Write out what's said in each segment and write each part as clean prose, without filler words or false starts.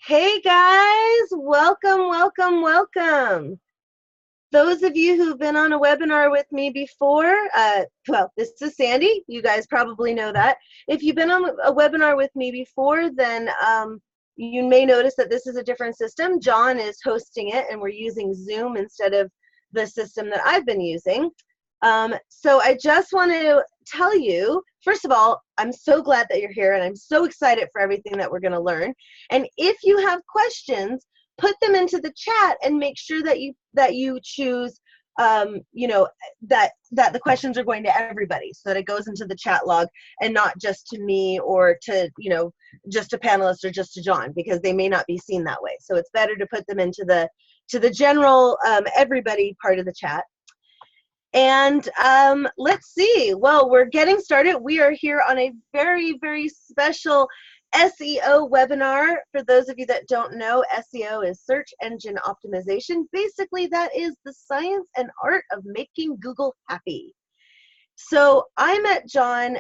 Hey guys, welcome, welcome, welcome. Those of you who've been on a webinar with me before, well, this is Sandy. You guys probably know that. If you've been on a webinar with me before, then you may notice that this is a different system. John is hosting it, and we're using Zoom instead of the system that I've been using. So I just want to tell you, first of all, I'm so glad that you're here, and I'm so excited for everything that we're going to learn. And if you have questions, put them into the chat and make sure that you choose that the questions are going to everybody, so that it goes into the chat log and not just to me or to just a panelist or just to John, because they may not be seen that way. So it's better to put them into the general everybody part of the chat. And let's see. Well, we're getting started. We are here on a very, very special SEO webinar. For those of you that don't know, SEO is search engine optimization. Basically, that is the science and art of making Google happy. So I met John.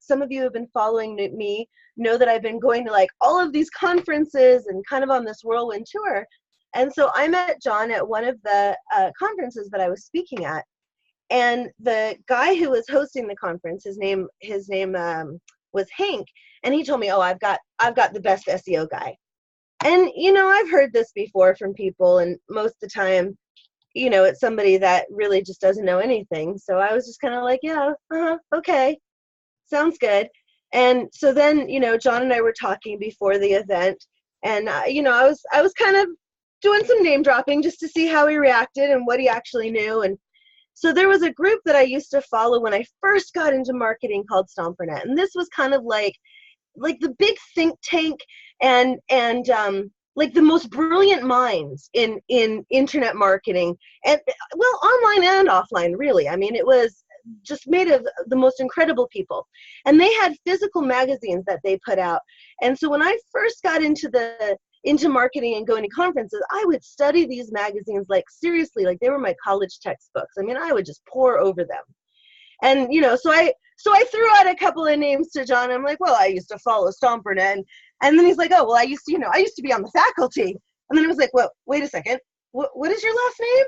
Some of you have been following me, know that I've been going to like all of these conferences and kind of on this whirlwind tour. And so I met John at one of the conferences that I was speaking at. And the guy who was hosting the conference, his name was Hank, and he told me, "Oh, I've got the best SEO guy." And I've heard this before from people, and most of the time, it's somebody that really just doesn't know anything. So I was just kind of like, "Yeah, okay, sounds good." And so then, John and I were talking before the event, and I was kind of doing some name dropping just to see how he reacted and what he actually knew. And so there was a group that I used to follow when I first got into marketing called Stompernet, and this was kind of like the big think tank and like the most brilliant minds in internet marketing, and well, online and offline, really. I mean, it was just made of the most incredible people, and they had physical magazines that they put out. And so when I first got into marketing and going to conferences, I would study these magazines like seriously, like they were my college textbooks. I mean, I would just pour over them. And so I threw out a couple of names to John. I'm like, well, I used to follow Stompernet, and then he's like, oh, well, I used to be on the faculty. And then I was like, well, wait a second, what is your last name?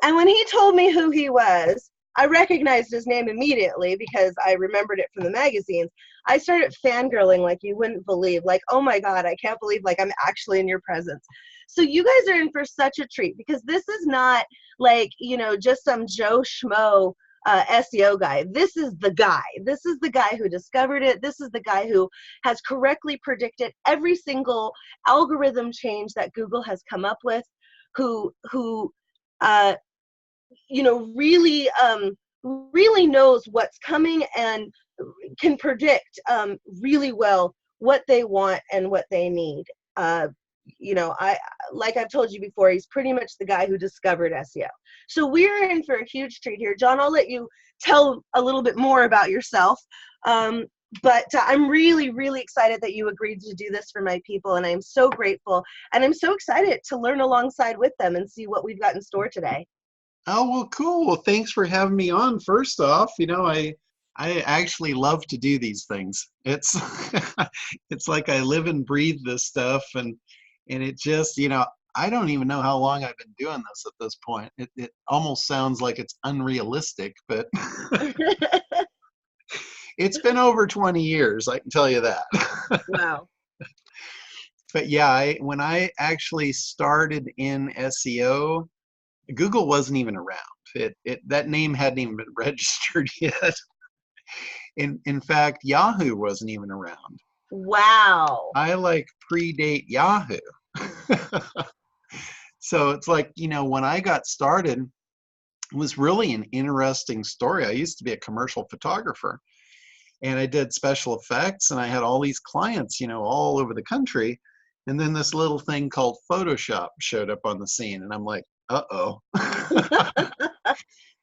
And when he told me who he was, I recognized his name immediately because I remembered it from the magazines. I started fangirling like you wouldn't believe, like, oh my God, I can't believe like I'm actually in your presence. So you guys are in for such a treat, because this is not like, just some Joe Schmo SEO guy. This is the guy. This is the guy who discovered it. This is the guy who has correctly predicted every single algorithm change that Google has come up with, who uh, really knows what's coming and can predict really well what they want and what they need. I like I've told you before, he's pretty much the guy who discovered SEO. So we're in for a huge treat here. John, I'll let you tell a little bit more about yourself. But I'm really, really excited that you agreed to do this for my people, and I'm so grateful. And I'm so excited to learn alongside with them and see what we've got in store today. Oh, well, cool. Well, thanks for having me on. First off, I actually love to do these things. It's it's like I live and breathe this stuff, and it just, I don't even know how long I've been doing this at this point. It almost sounds like it's unrealistic, but it's been over 20 years, I can tell you that. Wow. But yeah, when I actually started in SEO, Google wasn't even around. That name hadn't even been registered yet. In fact, Yahoo wasn't even around. Wow. I like predate Yahoo. So it's like, when I got started, it was really an interesting story. I used to be a commercial photographer, and I did special effects, and I had all these clients, all over the country. And then this little thing called Photoshop showed up on the scene, and I'm like, uh-oh.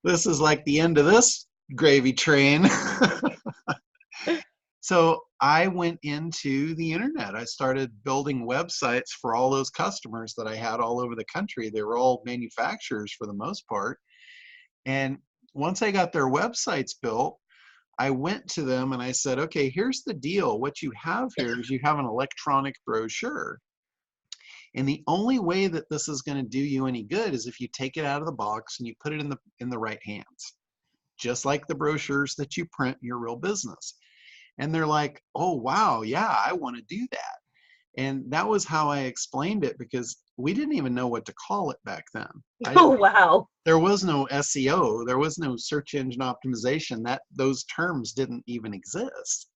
This is like the end of this gravy train. So I went into the internet. I started building websites for all those customers that I had all over the country. They were all manufacturers for the most part. And once I got their websites built, I went to them and I said, okay, here's the deal. What you have here is you have an electronic brochure. And the only way that this is going to do you any good is if you take it out of the box and you put it in the right hands, just like the brochures that you print in your real business. And they're like, oh, wow, yeah, I want to do that. And that was how I explained it, because we didn't even know what to call it back then. Oh, wow. There was no SEO, there was no search engine optimization. Those terms didn't even exist.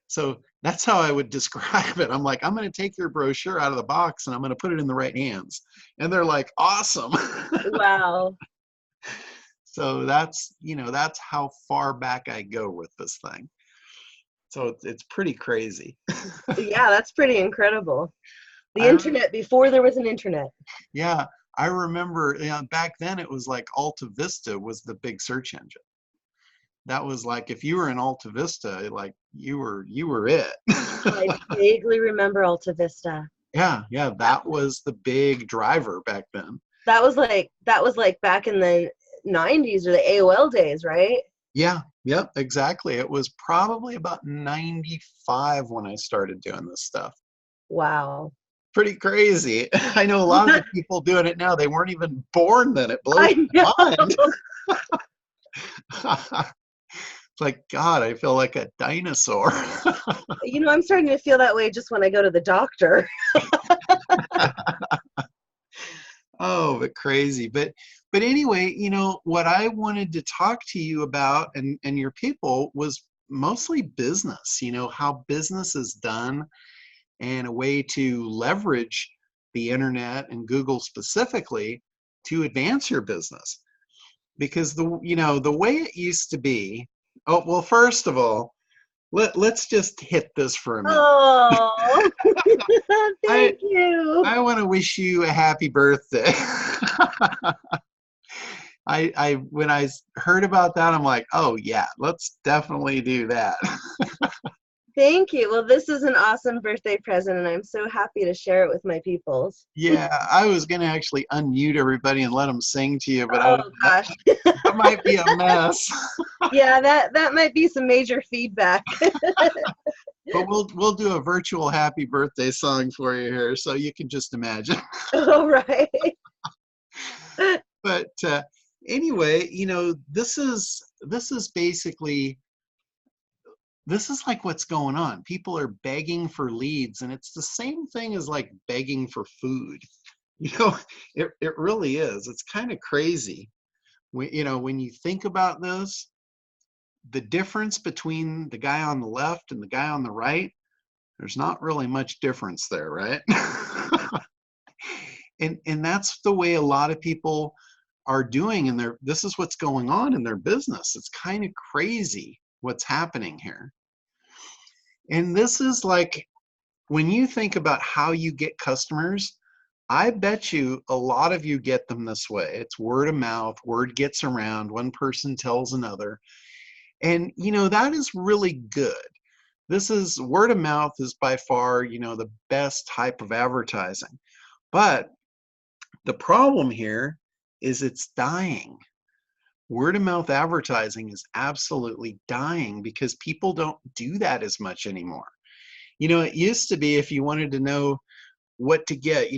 So that's how I would describe it. I'm like, I'm going to take your brochure out of the box and I'm going to put it in the right hands. And they're like, awesome. Wow. So that's how far back I go with this thing. So it's pretty crazy. Yeah, that's pretty incredible. The internet before there was an internet. Yeah, I remember, back then it was like Alta Vista was the big search engine. That was like, if you were in Alta Vista, like you were it. I vaguely remember Alta Vista. Yeah, that was the big driver back then. That was like back in the 90s or the AOL days, right? Yeah, yep, exactly. It was probably about 95 when I started doing this stuff. Wow. Pretty crazy. I know a lot of the people doing it now, they weren't even born then. It blows my mind. It's like, God, I feel like a dinosaur. I'm starting to feel that way just when I go to the doctor. Oh, but crazy. But anyway, what I wanted to talk to you about and your people was mostly business, how business is done, and a way to leverage the internet and Google specifically to advance your business. Because the way it used to be, oh, well, first of all, let's just hit this for a minute. Oh, thank you. I want to wish you a happy birthday. When I heard about that, I'm like, oh yeah, let's definitely do that. Thank you. Well, this is an awesome birthday present, and I'm so happy to share it with my peoples. Yeah, I was going to actually unmute everybody and let them sing to you, but gosh. that might be a mess. Yeah, that might be some major feedback. But we'll do a virtual happy birthday song for you here, so you can just imagine. All right. But anyway, this is basically, this is like what's going on. People are begging for leads, and it's the same thing as like begging for food. It really is. It's kind of crazy. When you think about this, the difference between the guy on the left and the guy on the right, there's not really much difference there, right? and that's the way a lot of people are doing in this is what's going on in their business. It's kind of crazy what's happening here. And this is like, when you think about how you get customers, I bet you a lot of you get them this way. It's word of mouth, word gets around, one person tells another. And, that is really good. Word of mouth is by far, the best type of advertising. But the problem here is it's dying. Word of mouth advertising is absolutely dying because people don't do that as much anymore. It used to be, if you wanted to know what to get,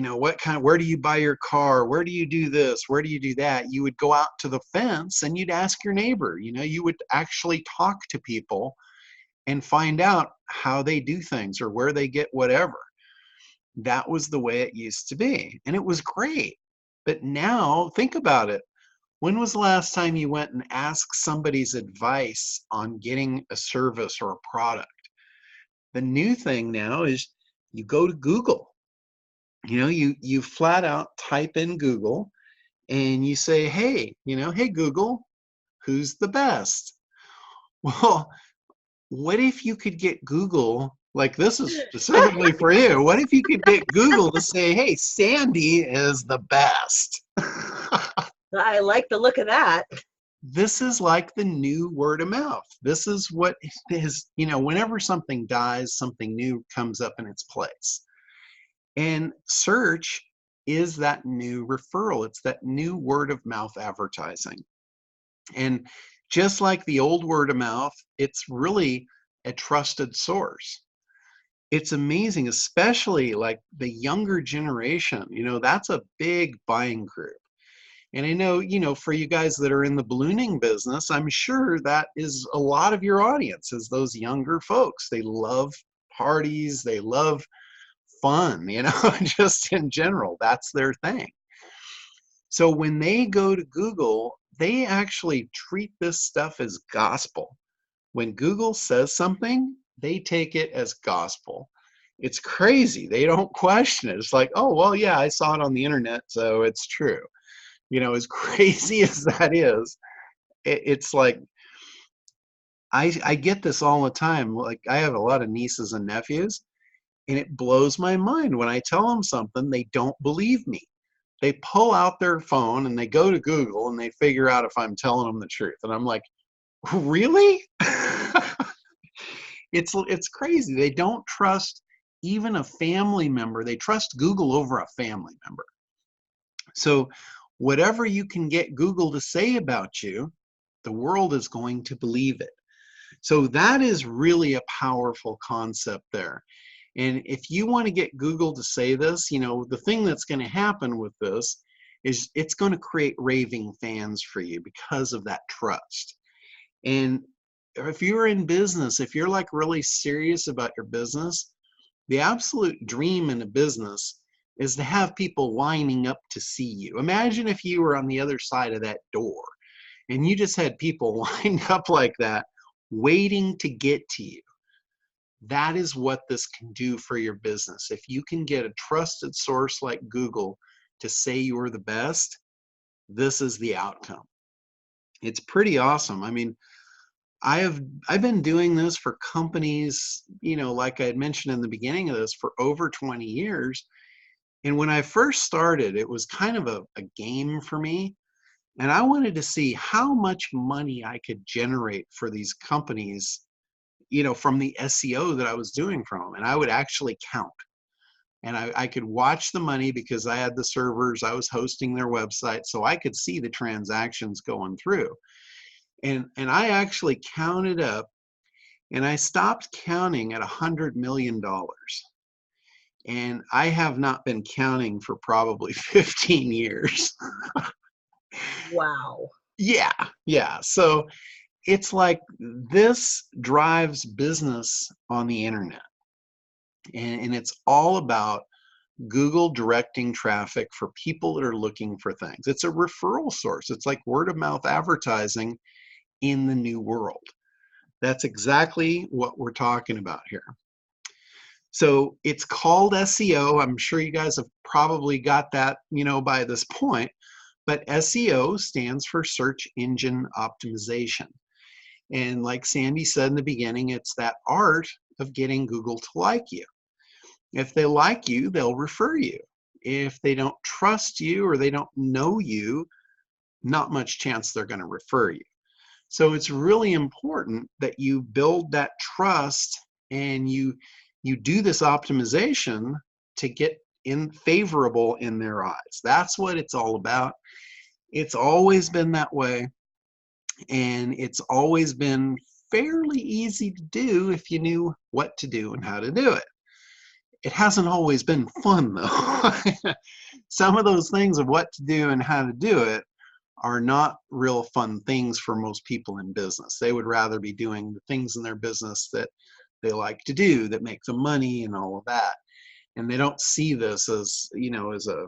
where do you buy your car? Where do you do this? Where do you do that? You would go out to the fence and you'd ask your neighbor. You would actually talk to people and find out how they do things or where they get whatever. That was the way it used to be. And it was great. But now, think about it. When was the last time you went and asked somebody's advice on getting a service or a product? The new thing now is you go to Google. You flat out type in Google and you say, hey, hey, Google, who's the best? Well, what if you could get Google, like this is specifically for you, what if you could get Google to say, hey, Sandy is the best? I like the look of that. This is like the new word of mouth. This is what is, whenever something dies, something new comes up in its place. And search is that new referral. It's that new word of mouth advertising. And just like the old word of mouth, it's really a trusted source. It's amazing, especially like the younger generation. That's a big buying group. And I know, for you guys that are in the ballooning business, I'm sure that is a lot of your audience is those younger folks. They love parties, they love fun, just in general, that's their thing. So when they go to Google, they actually treat this stuff as gospel. When Google says something, they take it as gospel. It's crazy. They don't question it. It's like, oh, well, yeah, I saw it on the internet, so it's true. As crazy as that is, it's like, I get this all the time. Like, I have a lot of nieces and nephews, and it blows my mind when I tell them something, they don't believe me. They pull out their phone and they go to Google and they figure out if I'm telling them the truth. And I'm like, really? It's crazy. They don't trust even a family member. They trust Google over a family member. So whatever you can get Google to say about you, the world is going to believe it. So that is really a powerful concept there. And if you want to get Google to say this, the thing that's going to happen with this is it's going to create raving fans for you because of that trust. And if you're in business, if you're like really serious about your business, the absolute dream in a business is to have people lining up to see you. Imagine if you were on the other side of that door and you just had people lined up like that, waiting to get to you. That is what this can do for your business. If you can get a trusted source like Google to say you're the best, this is the outcome. It's pretty awesome. I mean, I've been doing this for companies, like I had mentioned in the beginning of this, for over 20 years. And when I first started, it was kind of a game for me. And I wanted to see how much money I could generate for these companies, from the SEO that I was doing from them. And I would actually count. And I could watch the money because I had the servers, I was hosting their website, so I could see the transactions going through. And I actually counted up, and I stopped counting at $100 million. And I have not been counting for probably 15 years. Wow. Yeah, yeah. So it's like this drives business on the internet. And it's all about Google directing traffic for people that are looking for things. It's a referral source. It's like word of mouth advertising in the new world. That's exactly what we're talking about here. So it's called SEO. I'm sure you guys have probably got that, by this point, but SEO stands for search engine optimization. And like Sandy said in the beginning, it's that art of getting Google to like you. If they like you, they'll refer you. If they don't trust you or they don't know you, not much chance they're going to refer you. So it's really important that you build that trust and you do this optimization to get in favorable in their eyes. That's what it's all about. It's always been that way, and it's always been fairly easy to do if you knew what to do and how to do it. It hasn't always been fun though. Some of those things of what to do and how to do it are not real fun things for most people in business. They would rather be doing the things in their business that they like to do, that make them money and all of that. And they don't see this as, as a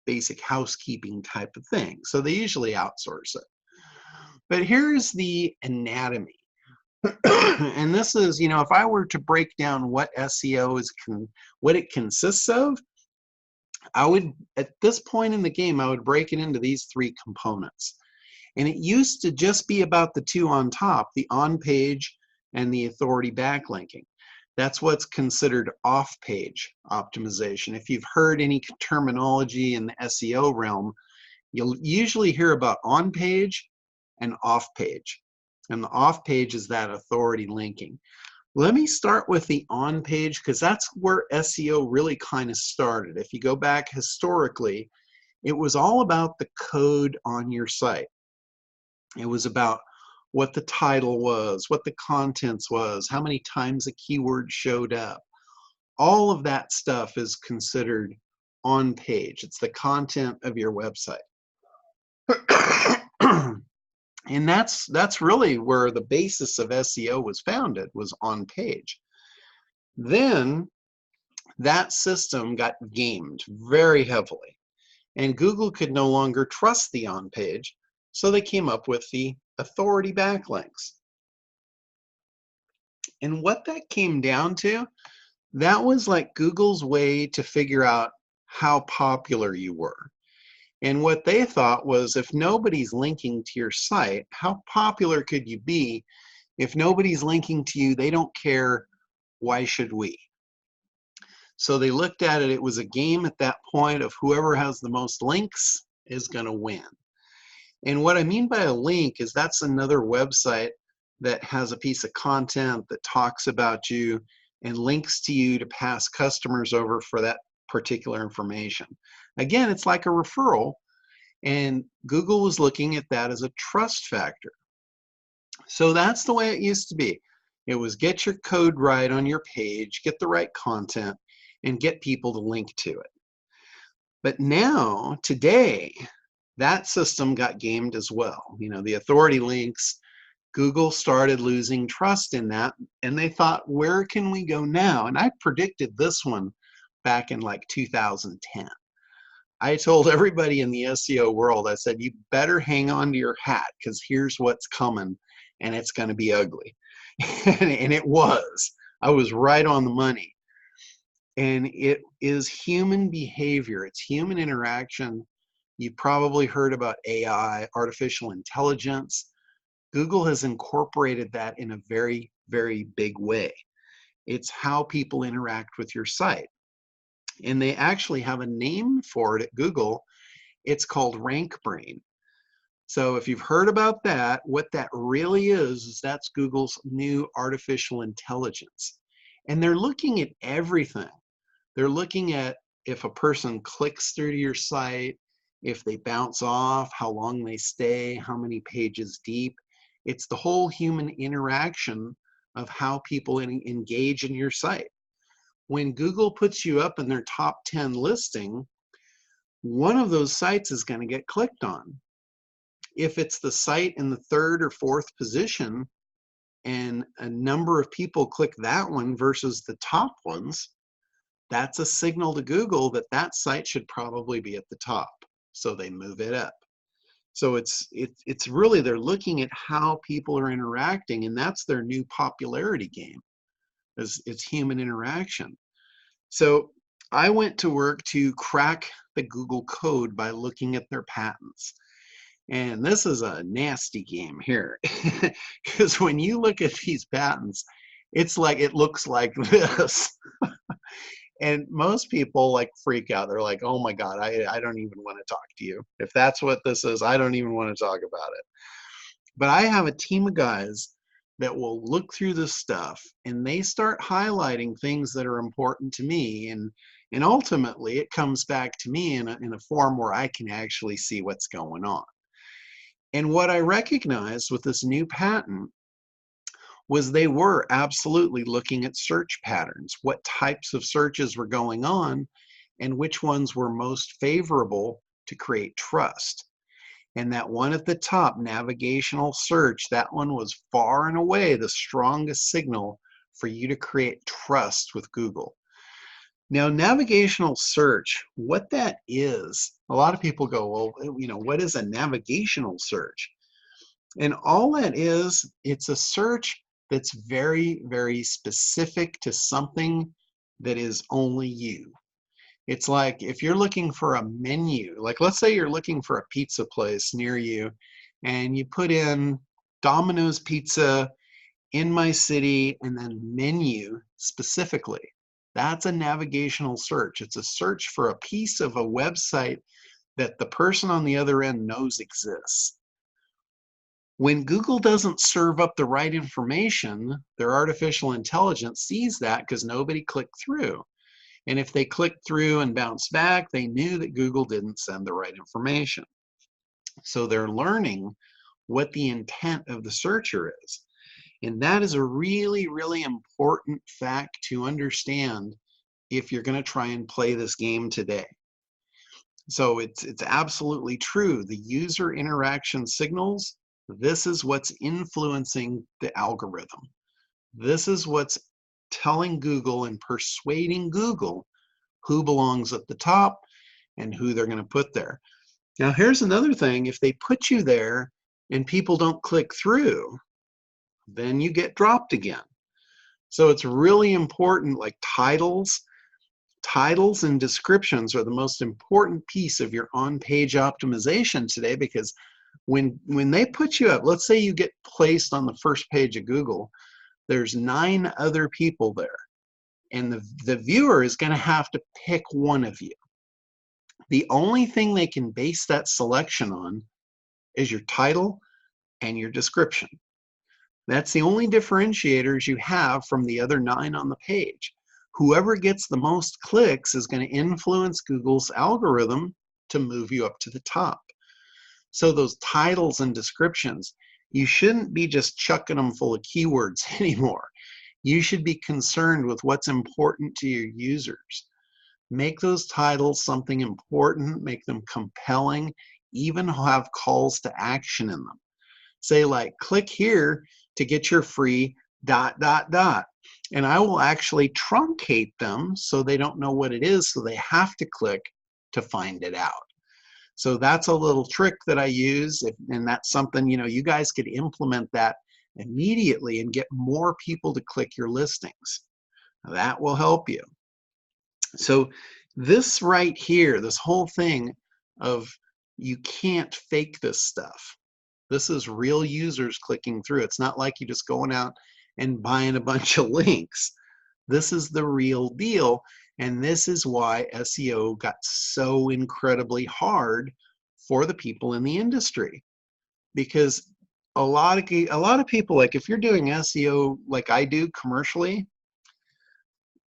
basic housekeeping type of thing. So they usually outsource it. But here's the anatomy. And this is, if I were to break down what SEO is, what it consists of, I would, at this point in the game, I would break it into these three components. And it used to just be about the two on top, the on-page and the authority backlinking. That's what's considered off-page optimization. If you've heard any terminology in the SEO realm, you'll usually hear about on-page and off-page. And the off-page is that authority linking. Let me start with the on-page because that's where SEO really kind of started. If you go back historically, it was all about the code on your site. It was about what the title was, what the contents was, how many times a keyword showed up, all of that stuff is considered on page. It's the content of your website. And that's really where the basis of SEO was founded, was on page. Then that system got gamed very heavily, and Google could no longer trust the on page, so they came up with the authority backlinks. And what that came down to, that was like Google's way to figure out how popular you were. And what they thought was, if nobody's linking to your site, how popular could you be? If nobody's linking to you, they don't care, why should we? So they looked at it, it was a game at that point of whoever has the most links is going to win. And what I mean by a link is that's another website that has a piece of content that talks about you and links to you to pass customers over for that particular information. Again, it's like a referral, and Google was looking at that as a trust factor. So that's the way it used to be. It was get your code right on your page, get the right content, and get people to link to it. But now, today, that system got gamed as well. You know, the authority links, Google started losing trust in that, and they thought, where can we go now? And I predicted this one back in like 2010. I told everybody in the SEO world, I said, you better hang on to your hat, because here's what's coming, and it's going to be ugly. And it was. I was right on the money. And it is human behavior. It's human interaction. You probably heard about AI, artificial intelligence. Google has incorporated that in a very, very big way. It's how people interact with your site. And they actually have a name for it at Google. It's called RankBrain. So if you've heard about that, what that really is that's Google's new artificial intelligence. And they're looking at everything. They're looking at if a person clicks through to your site, if they bounce off, how long they stay, how many pages deep. It's the whole human interaction of how people engage in your site. When Google puts you up in their top 10 listing, one of those sites is going to get clicked on. If it's the site in the 3rd or 4th position and a number of people click that one versus the top ones, that's a signal to Google that that site should probably be at the top. So they move it up. So it's really, they're looking at how people are interacting, and that's their new popularity game. It's human interaction. So I went to work to crack the Google code by looking at their patents. And this is a nasty game here, because when you look at these patents, it's like, it looks like this. And most people like freak out. They're like, oh my God, I don't even want to talk to you. If that's what this is, I don't even want to talk about it. But I have a team of guys that will look through this stuff, and they start highlighting things that are important to me. And ultimately, it comes back to me in a form where I can actually see what's going on. And what I recognized with this new patent was they were absolutely looking at search patterns, what types of searches were going on, and which ones were most favorable to create trust. And that one at the top, navigational search, that one was far and away the strongest signal for you to create trust with Google. Now, navigational search, what that is, a lot of people go, well, you know, what is a navigational search? And all that is, it's a search that's very, very specific to something that is only you. It's like if you're looking for a menu, like let's say you're looking for a pizza place near you, and you put in Domino's Pizza in my city and then menu specifically. That's a navigational search. It's a search for a piece of a website that the person on the other end knows exists. When Google doesn't serve up the right information, their artificial intelligence sees that because nobody clicked through. And if they clicked through and bounced back, they knew that Google didn't send the right information. So they're learning what the intent of the searcher is. And that is a really, really important fact to understand if you're going to try and play this game today. So it's absolutely true. The user interaction signals, this is what's influencing the algorithm. This is what's telling Google and persuading Google who belongs at the top and who they're going to put there. Now, here's another thing. If they put you there and people don't click through, then you get dropped again. So it's really important, like titles and descriptions are the most important piece of your on-page optimization today, because when they put you up, let's say you get placed on the first page of Google, there's 9 other people there, and the viewer is going to have to pick one of you. The only thing they can base that selection on is your title and your description. That's the only differentiators you have from the other 9 on the page. Whoever gets the most clicks is going to influence Google's algorithm to move you up to the top. So those titles and descriptions, you shouldn't be just chucking them full of keywords anymore. You should be concerned with what's important to your users. Make those titles something important, make them compelling, even have calls to action in them. Say like, click here to get your free ... And I will actually truncate them so they don't know what it is, so they have to click to find it out. So that's a little trick that I use, and that's something, you know, you guys could implement that immediately and get more people to click your listings. That will help you. So this right here, this whole thing of you can't fake this stuff. This is real users clicking through. It's not like you just going out and buying a bunch of links. This is the real deal, and this is why SEO got so incredibly hard for the people in the industry. Because a lot of people, like if you're doing SEO like I do commercially,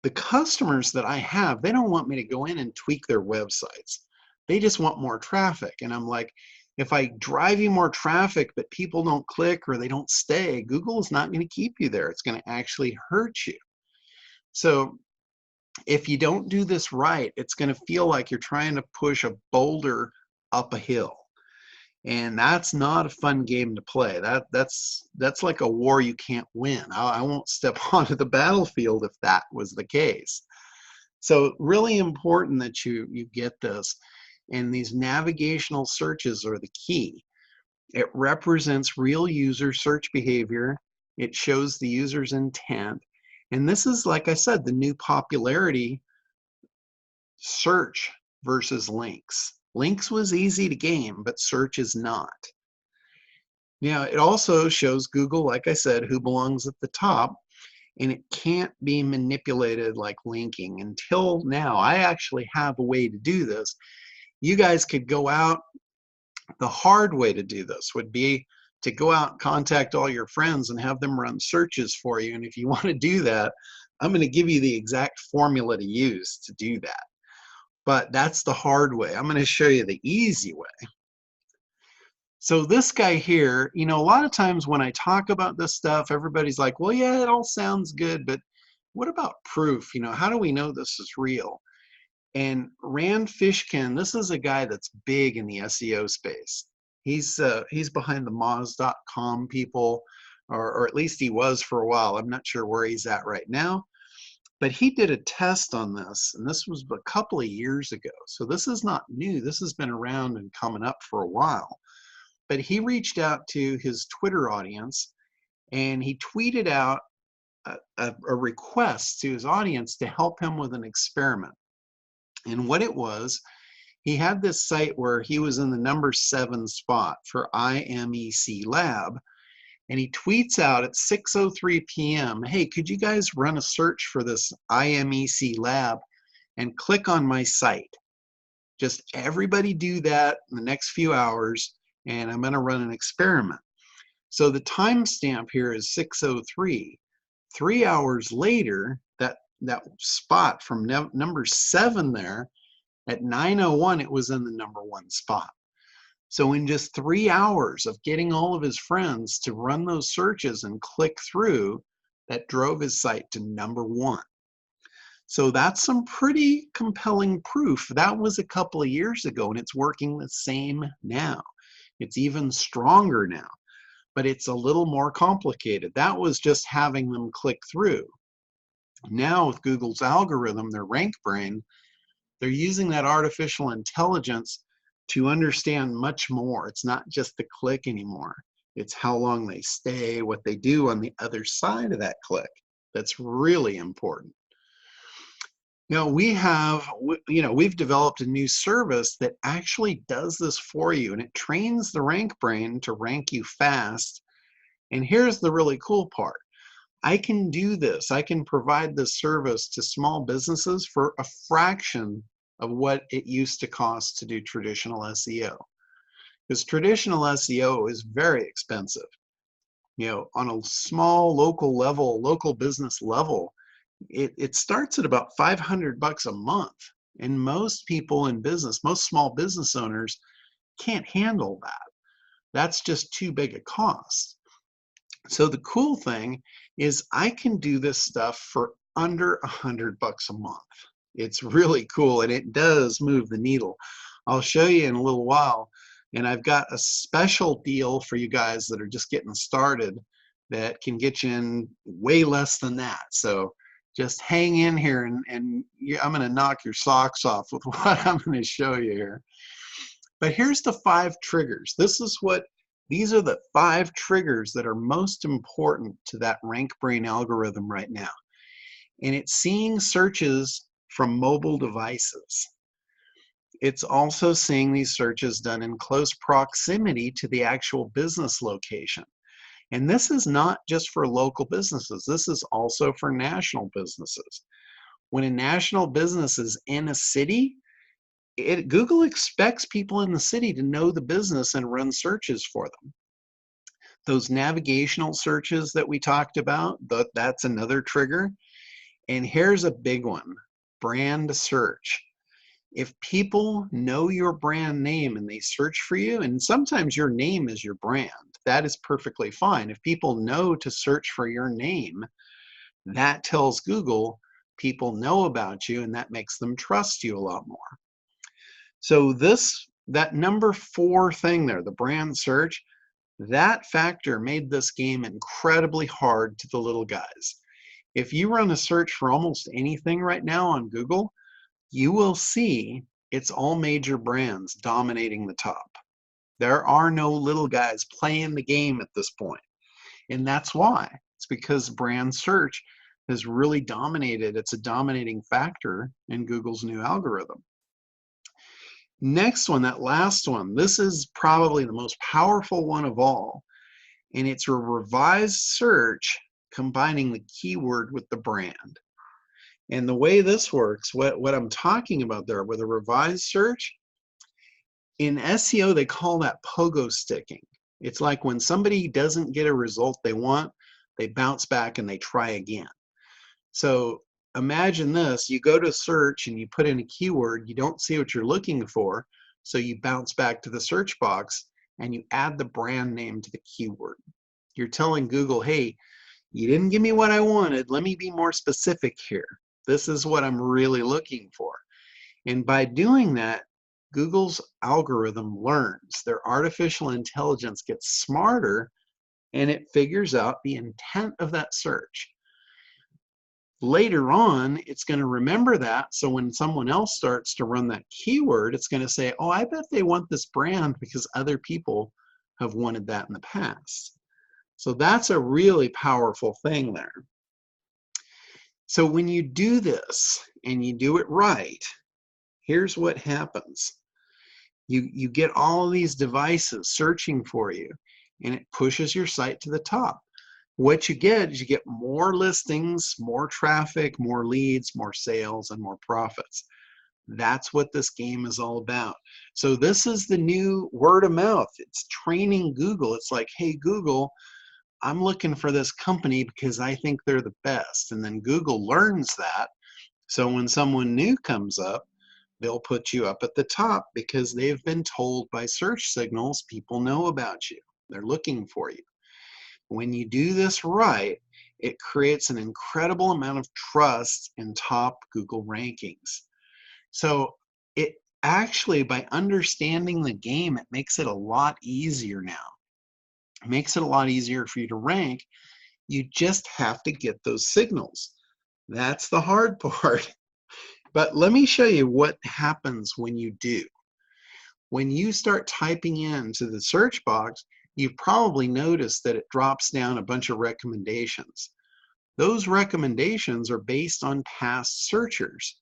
the customers that I have, they don't want me to go in and tweak their websites. They just want more traffic. And I'm like, if I drive you more traffic but people don't click or they don't stay, Google is not going to keep you there. It's going to actually hurt you. So if you don't do this right, it's going to feel like you're trying to push a boulder up a hill. And that's not a fun game to play. That's like a war you can't win. I won't step onto the battlefield if that was the case. So really important that you get this. And these navigational searches are the key. It represents real user search behavior. It shows the user's intent. And this is, like I said, the new popularity: search versus links. Links was easy to game, but search is not. Now, it also shows Google, like I said, who belongs at the top, and it can't be manipulated like linking. Until now, I actually have a way to do this. You guys could go out. The hard way to do this would be to go out and contact all your friends and have them run searches for you. And if you want to do that, I'm going to give you the exact formula to use to do that. But that's the hard way. I'm going to show you the easy way. So this guy here, you know, a lot of times when I talk about this stuff, everybody's like, well, yeah, it all sounds good, but what about proof? You know, how do we know this is real? And Rand Fishkin, this is a guy that's big in the SEO space. He's behind the Moz.com people, or at least he was for a while. I'm not sure where he's at right now. But he did a test on this, and this was a couple of years ago. So this is not new. This has been around and coming up for a while. But he reached out to his Twitter audience, and he tweeted out a request to his audience to help him with an experiment. And what it was, he had this site where he was in the number 7 spot for IMEC Lab. And he tweets out at 6:03 p.m., hey, could you guys run a search for this IMEC Lab and click on my site? Just everybody do that in the next few hours, and I'm going to run an experiment. So the timestamp here is 6:03. 3 hours later, that spot from number 7 there, at 9:01, it was in the number 1 spot. So in just 3 hours of getting all of his friends to run those searches and click through, that drove his site to number 1. So that's some pretty compelling proof. That was a couple of years ago, and it's working the same now. It's even stronger now, but it's a little more complicated. That was just having them click through. Now with Google's algorithm, their RankBrain, they're using that artificial intelligence to understand much more. It's not just the click anymore. It's how long they stay, what they do on the other side of that click. That's really important. Now we've developed a new service that actually does this for you, and it trains the RankBrain to rank you fast. And here's the really cool part. I can do this. I can provide this service to small businesses for a fraction of what it used to cost to do traditional SEO. Because traditional SEO is very expensive. On a small local level, local business level, it starts at about $500 a month. And most people in business, most small business owners can't handle that. That's just too big a cost. So the cool thing is I can do this stuff for under $100 a month. It's really cool, and it does move the needle. I'll show you in a little while, and I've got a special deal for you guys that are just getting started that can get you in way less than that. So just hang in here, and I'm going to knock your socks off with what I'm going to show you here. But here's the 5 triggers. These are the 5 triggers that are most important to that RankBrain algorithm right now. And it's seeing searches from mobile devices. It's also seeing these searches done in close proximity to the actual business location. And this is not just for local businesses. This is also for national businesses. When a national business is in a city, Google expects people in the city to know the business and run searches for them. Those navigational searches that we talked about, that's another trigger. And here's a big one, brand search. If people know your brand name and they search for you, and sometimes your name is your brand, that is perfectly fine. If people know to search for your name, that tells Google people know about you, and that makes them trust you a lot more. So that number 4 thing there, the brand search, that factor made this game incredibly hard to the little guys. If you run a search for almost anything right now on Google, you will see it's all major brands dominating the top. There are no little guys playing the game at this point. And that's why. It's because brand search has really dominated. It's a dominating factor in Google's new algorithm. Next one, that last one, this is probably the most powerful one of all. And it's a revised search combining the keyword with the brand. And the way this works, what I'm talking about there with a revised search, in SEO, they call that pogo sticking. It's like when somebody doesn't get a result they want, they bounce back and they try again. So imagine this, you go to search and you put in a keyword, you don't see what you're looking for, so you bounce back to the search box and you add the brand name to the keyword. You're telling Google, hey, you didn't give me what I wanted, let me be more specific here. This is what I'm really looking for. And by doing that, Google's algorithm learns. Their artificial intelligence gets smarter, and it figures out the intent of that search. Later on, it's going to remember that, so when someone else starts to run that keyword, it's going to say, oh, I bet they want this brand because other people have wanted that in the past. So that's a really powerful thing there. So when you do this and you do it right, here's what happens. You get all of these devices searching for you, and it pushes your site to the top. What you get is you get more listings, more traffic, more leads, more sales, and more profits. That's what this game is all about. So this is the new word of mouth. It's training Google. It's like, hey, Google, I'm looking for this company because I think they're the best. And then Google learns that. So when someone new comes up, they'll put you up at the top because they've been told by search signals people know about you. They're looking for you. When you do this right, it creates an incredible amount of trust in top Google rankings. So it actually, by understanding the game, it makes it a lot easier now. It makes it a lot easier for you to rank. You just have to get those signals. That's the hard part. But let me show you what happens when you do. When you start typing into the search box, you've probably noticed that it drops down a bunch of recommendations. Those recommendations are based on past searchers.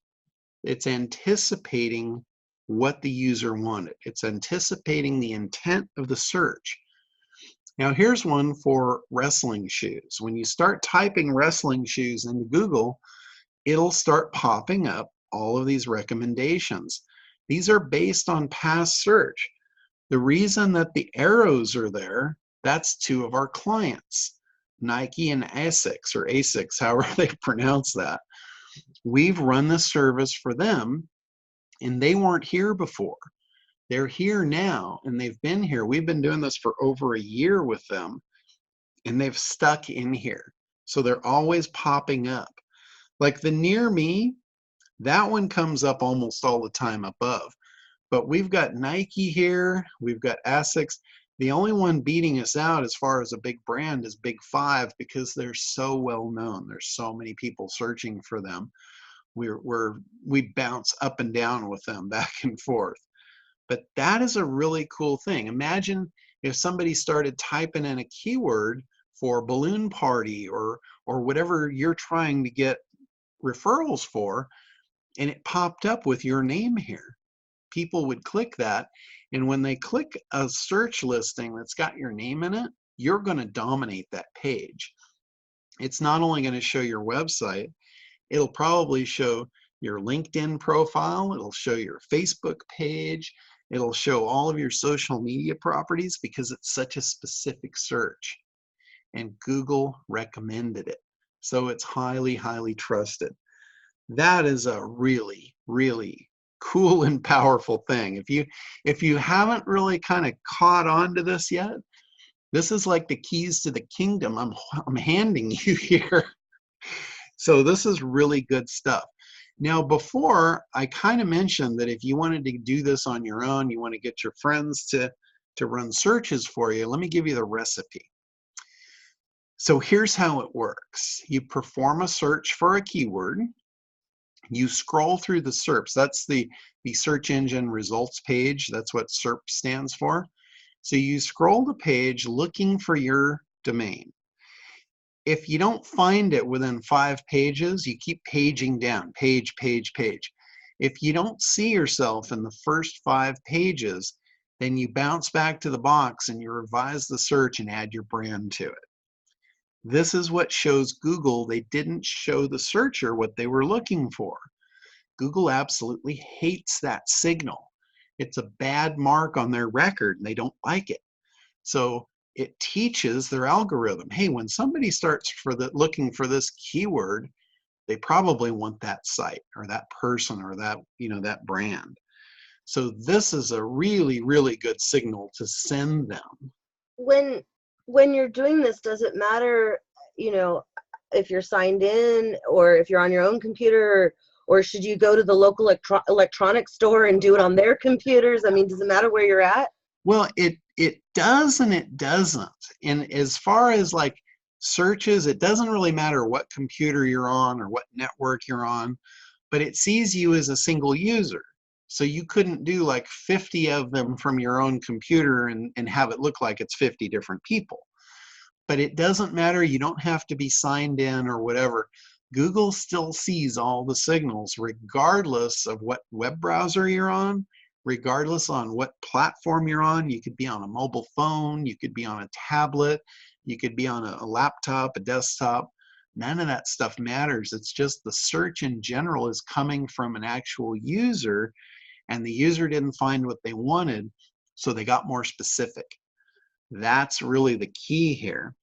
It's anticipating what the user wanted. It's anticipating the intent of the search. Now here's one for wrestling shoes. When you start typing wrestling shoes into Google, it'll start popping up all of these recommendations. These are based on past search. The reason that the arrows are there, that's two of our clients, Nike and ASICS, or ASICS, however they pronounce that. We've run the service for them, and they weren't here before. They're here now, and they've been here. We've been doing this for over a year with them, and they've stuck in here. So they're always popping up. Like the near me, that one comes up almost all the time above. But we've got Nike here, we've got ASICS. The only one beating us out as far as a big brand is Big Five, because they're so well known. There's so many people searching for them. We bounce up and down with them, back and forth. But that is a really cool thing. Imagine if somebody started typing in a keyword for balloon party or whatever you're trying to get referrals for, and it popped up with your name here. People would click that, and when they click a search listing that's got your name in it, you're going to dominate that page. It's not only going to show your website, it'll probably show your LinkedIn profile, it'll show your Facebook page, it'll show all of your social media properties, because it's such a specific search, and Google recommended it. So it's highly, highly trusted. That is a really, really cool and powerful thing. If you haven't really kind of caught on to this yet, this is like the keys to the kingdom I'm handing you here. So this is really good stuff. Now, before, I kind of mentioned that if you wanted to do this on your own, you want to get your friends to run searches for you, let me give you the recipe. So here's how it works. You perform a search for a keyword. You scroll through the SERPs. That's the search engine results page. That's what SERP stands for. So you scroll the page looking for your domain. If you don't find it within 5 pages, you keep paging down, page, page, page. If you don't see yourself in the first 5 pages, then you bounce back to the box and you revise the search and add your brand to it. This is what shows Google they didn't show the searcher what they were looking for. Google absolutely hates that signal. It's a bad mark on their record, and they don't like it. So it teaches their algorithm, hey, when somebody starts looking for this keyword, they probably want that site or that person or that, that brand. So this is a really, really good signal to send them. When you're doing this, does it matter, if you're signed in or if you're on your own computer, or should you go to the local electronics store and do it on their computers? I mean, does it matter where you're at? Well, it does and it doesn't. And as far as like searches, it doesn't really matter what computer you're on or what network you're on, but it sees you as a single user. So you couldn't do like 50 of them from your own computer and have it look like it's 50 different people. But it doesn't matter. You don't have to be signed in or whatever. Google still sees all the signals regardless of what web browser you're on, regardless on what platform you're on. You could be on a mobile phone, you could be on a tablet, you could be on a laptop, a desktop. None of that stuff matters. It's just the search in general is coming from an actual user, and the user didn't find what they wanted, so they got more specific. That's really the key here.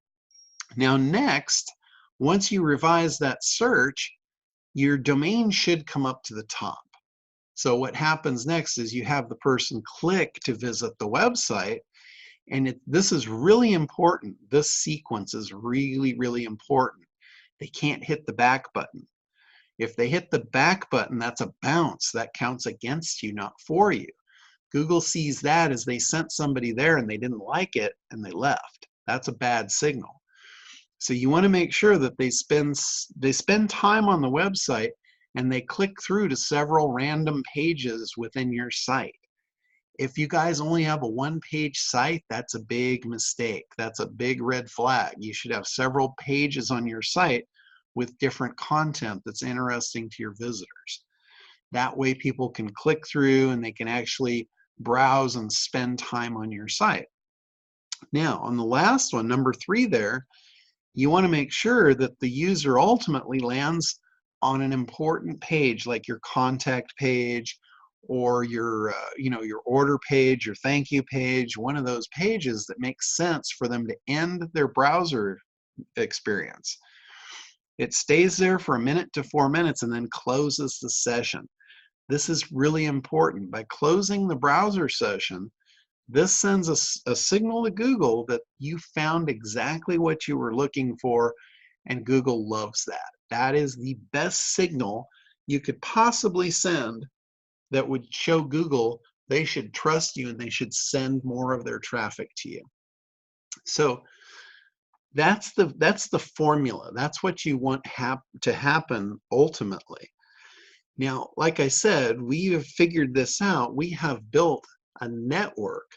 Now next, once you revise that search, your domain should come up to the top. So what happens next is you have the person click to visit the website, and this is really important. This sequence is really, really important. They can't hit the back button. If they hit the back button, that's a bounce. That counts against you, not for you. Google sees that as they sent somebody there and they didn't like it and they left. That's a bad signal. So you want to make sure that they spend time on the website and they click through to several random pages within your site. If you guys only have a one-page site, that's a big mistake. That's a big red flag. You should have several pages on your site with different content that's interesting to your visitors. That way people can click through and they can actually browse and spend time on your site. Now, on the last one, number 3 there, you want to make sure that the user ultimately lands on an important page like your contact page or your your order page, your thank you page, one of those pages that makes sense for them to end their browser experience. It stays there for a minute to 4 minutes and then closes the session. This is really important. By closing the browser session, this sends a signal to Google that you found exactly what you were looking for, and Google loves that. That is the best signal you could possibly send that would show Google they should trust you and they should send more of their traffic to you. So that's the formula. That's what you want to happen ultimately. Now, like I said, we have figured this out. We have built a network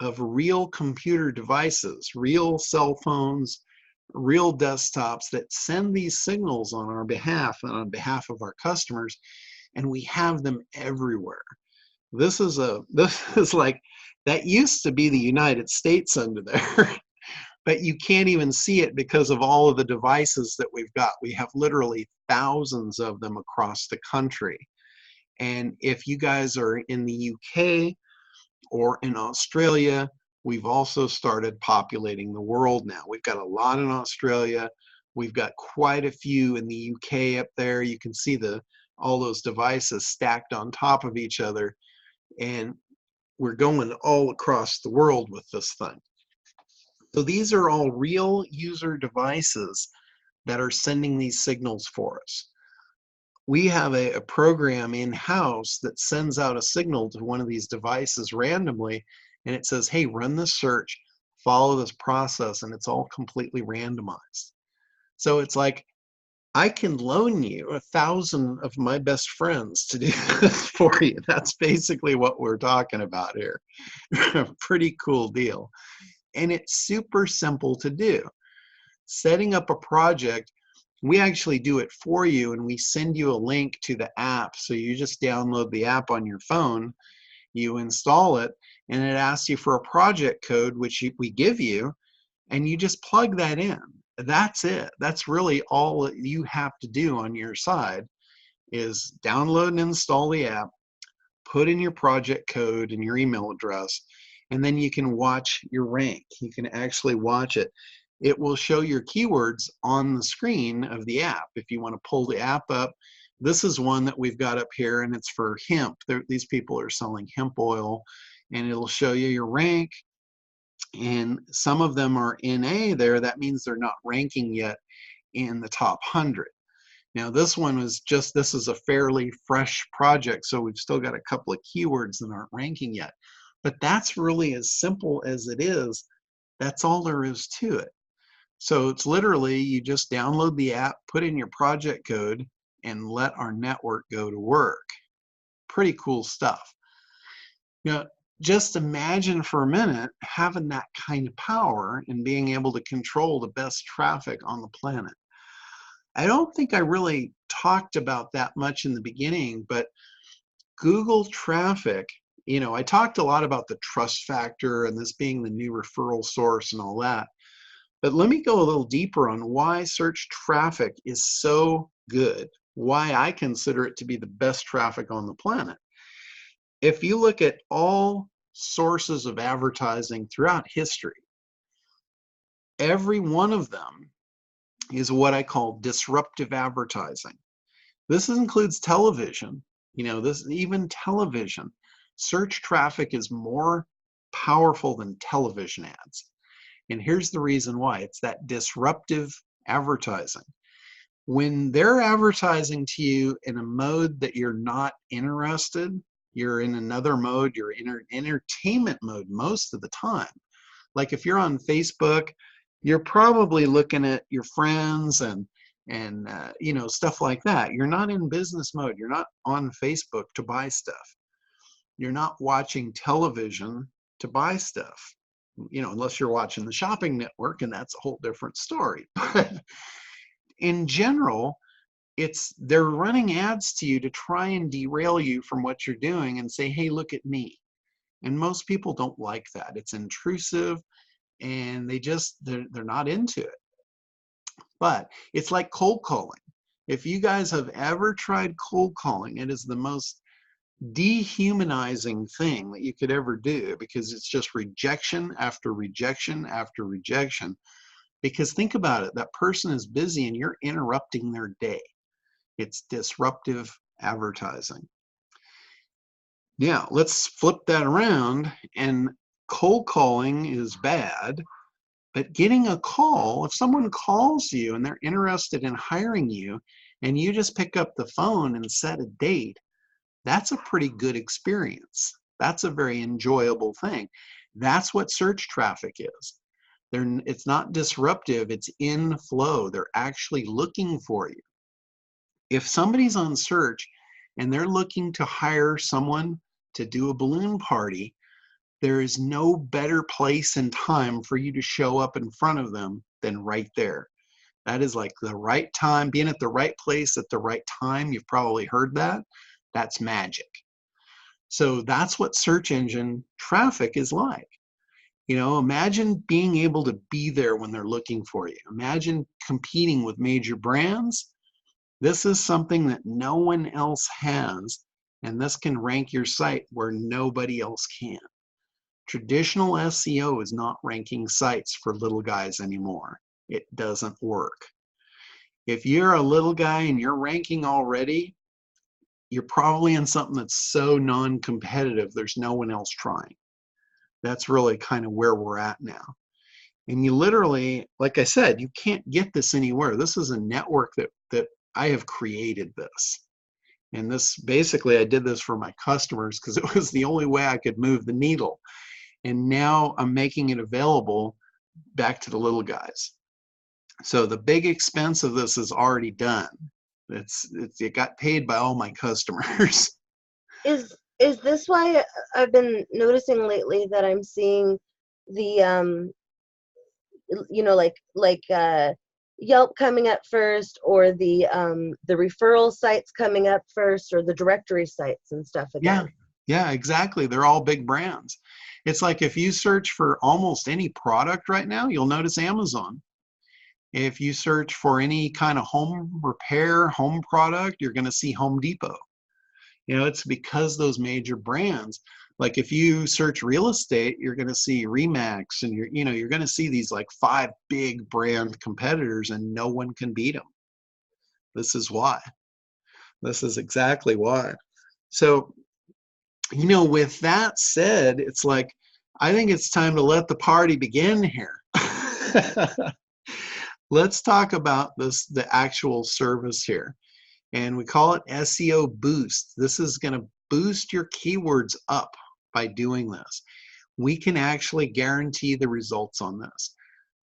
of real computer devices, real cell phones, real desktops that send these signals on our behalf and on behalf of our customers, and we have them everywhere. This is like, that used to be the United States under there, but you can't even see it because of all of the devices that we've got. We have literally thousands of them across the country. And if you guys are in the UK or in Australia, we've also started populating the world now. We've got a lot in Australia. We've got quite a few in the UK up there. You can see all those devices stacked on top of each other. And we're going all across the world with this thing. So these are all real user devices that are sending these signals for us. We have a program in-house that sends out a signal to one of these devices randomly, and it says, hey, run this search, follow this process, and it's all completely randomized. So it's like, I can loan you 1,000 of my best friends to do this for you. That's basically what we're talking about here. Pretty cool deal. And it's super simple to do. Setting up a project, we actually do it for you, and we send you a link to the app. So you just download the app on your phone, you install it, and it asks you for a project code, which we give you, and you just plug that in. That's it. That's really all that you have to do on your side, is download and install the app, put in your project code and your email address, and then you can watch your rank. You can actually watch it. It will show your keywords on the screen of the app. If you want to pull the app up, this is one that we've got up here, and it's for hemp. These people are selling hemp oil, and it'll show you your rank. And some of them are NA there. That means they're not ranking yet in the top 100. Now this one this is a fairly fresh project, so we've still got a couple of keywords that aren't ranking yet. But that's really as simple as it is. That's all there is to it. So it's literally, you just download the app, put in your project code, and let our network go to work. Pretty cool stuff. Now, just imagine for a minute having that kind of power and being able to control the best traffic on the planet. I don't think I really talked about that much in the beginning, but Google traffic, I talked a lot about the trust factor and this being the new referral source and all that. But let me go a little deeper on why search traffic is so good, why I consider it to be the best traffic on the planet. If you look at all sources of advertising throughout history, every one of them is what I call disruptive advertising. This includes television. Even television. Search traffic is more powerful than television ads. And here's the reason why. It's that disruptive advertising. When they're advertising to you in a mode that you're not interested, you're in another mode, you're in entertainment mode most of the time. Like if you're on Facebook, you're probably looking at your friends and you know, stuff like that. You're not in business mode. You're not on Facebook to buy stuff. You're not watching television to buy stuff, you know, unless you're watching the shopping network, and that's a whole different story. But in general, they're running ads to you to try and derail you from what you're doing and say, hey, look at me. And most people don't like that. It's intrusive, and they're not into it. But it's like cold calling. If you guys have ever tried cold calling, it is the most dehumanizing thing that you could ever do, because it's just rejection after rejection after rejection. Because think about it, that person is busy and you're interrupting their day. It's disruptive advertising. Now, let's flip that around, and cold calling is bad, but getting a call, if someone calls you and they're interested in hiring you, and you just pick up the phone and set a date, that's a pretty good experience. That's a very enjoyable thing. That's what search traffic is. It's not disruptive, it's in flow. They're actually looking for you. If somebody's on search and they're looking to hire someone to do a balloon party, there is no better place and time for you to show up in front of them than right there. That is like the right time, being at the right place at the right time. You've probably heard that. That's magic. So that's what search engine traffic is like. You know, imagine being able to be there when they're looking for you. Imagine competing with major brands. This is something that no one else has, and this can rank your site where nobody else can. Traditional SEO is not ranking sites for little guys anymore. It doesn't work. If you're a little guy and you're ranking already, you're probably in something that's so non-competitive, there's no one else trying. That's really kind of where we're at now. And you literally, like I said, you can't get this anywhere. This is a network that I have created this. And this, basically, I did this for my customers because it was the only way I could move the needle. And now I'm making it available back to the little guys. So the big expense of this is already done. It got paid by all my customers. Is this why I've been noticing lately that I'm seeing the you know, like Yelp coming up first, or the referral sites coming up first, or the directory sites and stuff again? Yeah, exactly. They're all big brands. It's like if you search for almost any product right now, you'll notice Amazon. If you search for any kind of home repair, home product, you're going to see Home Depot. You know, it's because those major brands, like if you search real estate, you're going to see Remax, and you're going to see these like 5 big brand competitors, and no one can beat them. This is why. This is exactly why. So, you know, with that said, it's like, I think it's time to let the party begin here. Let's talk about the actual service here. And we call it SEO Boost. This is going to boost your keywords up by doing this. We can actually guarantee the results on this.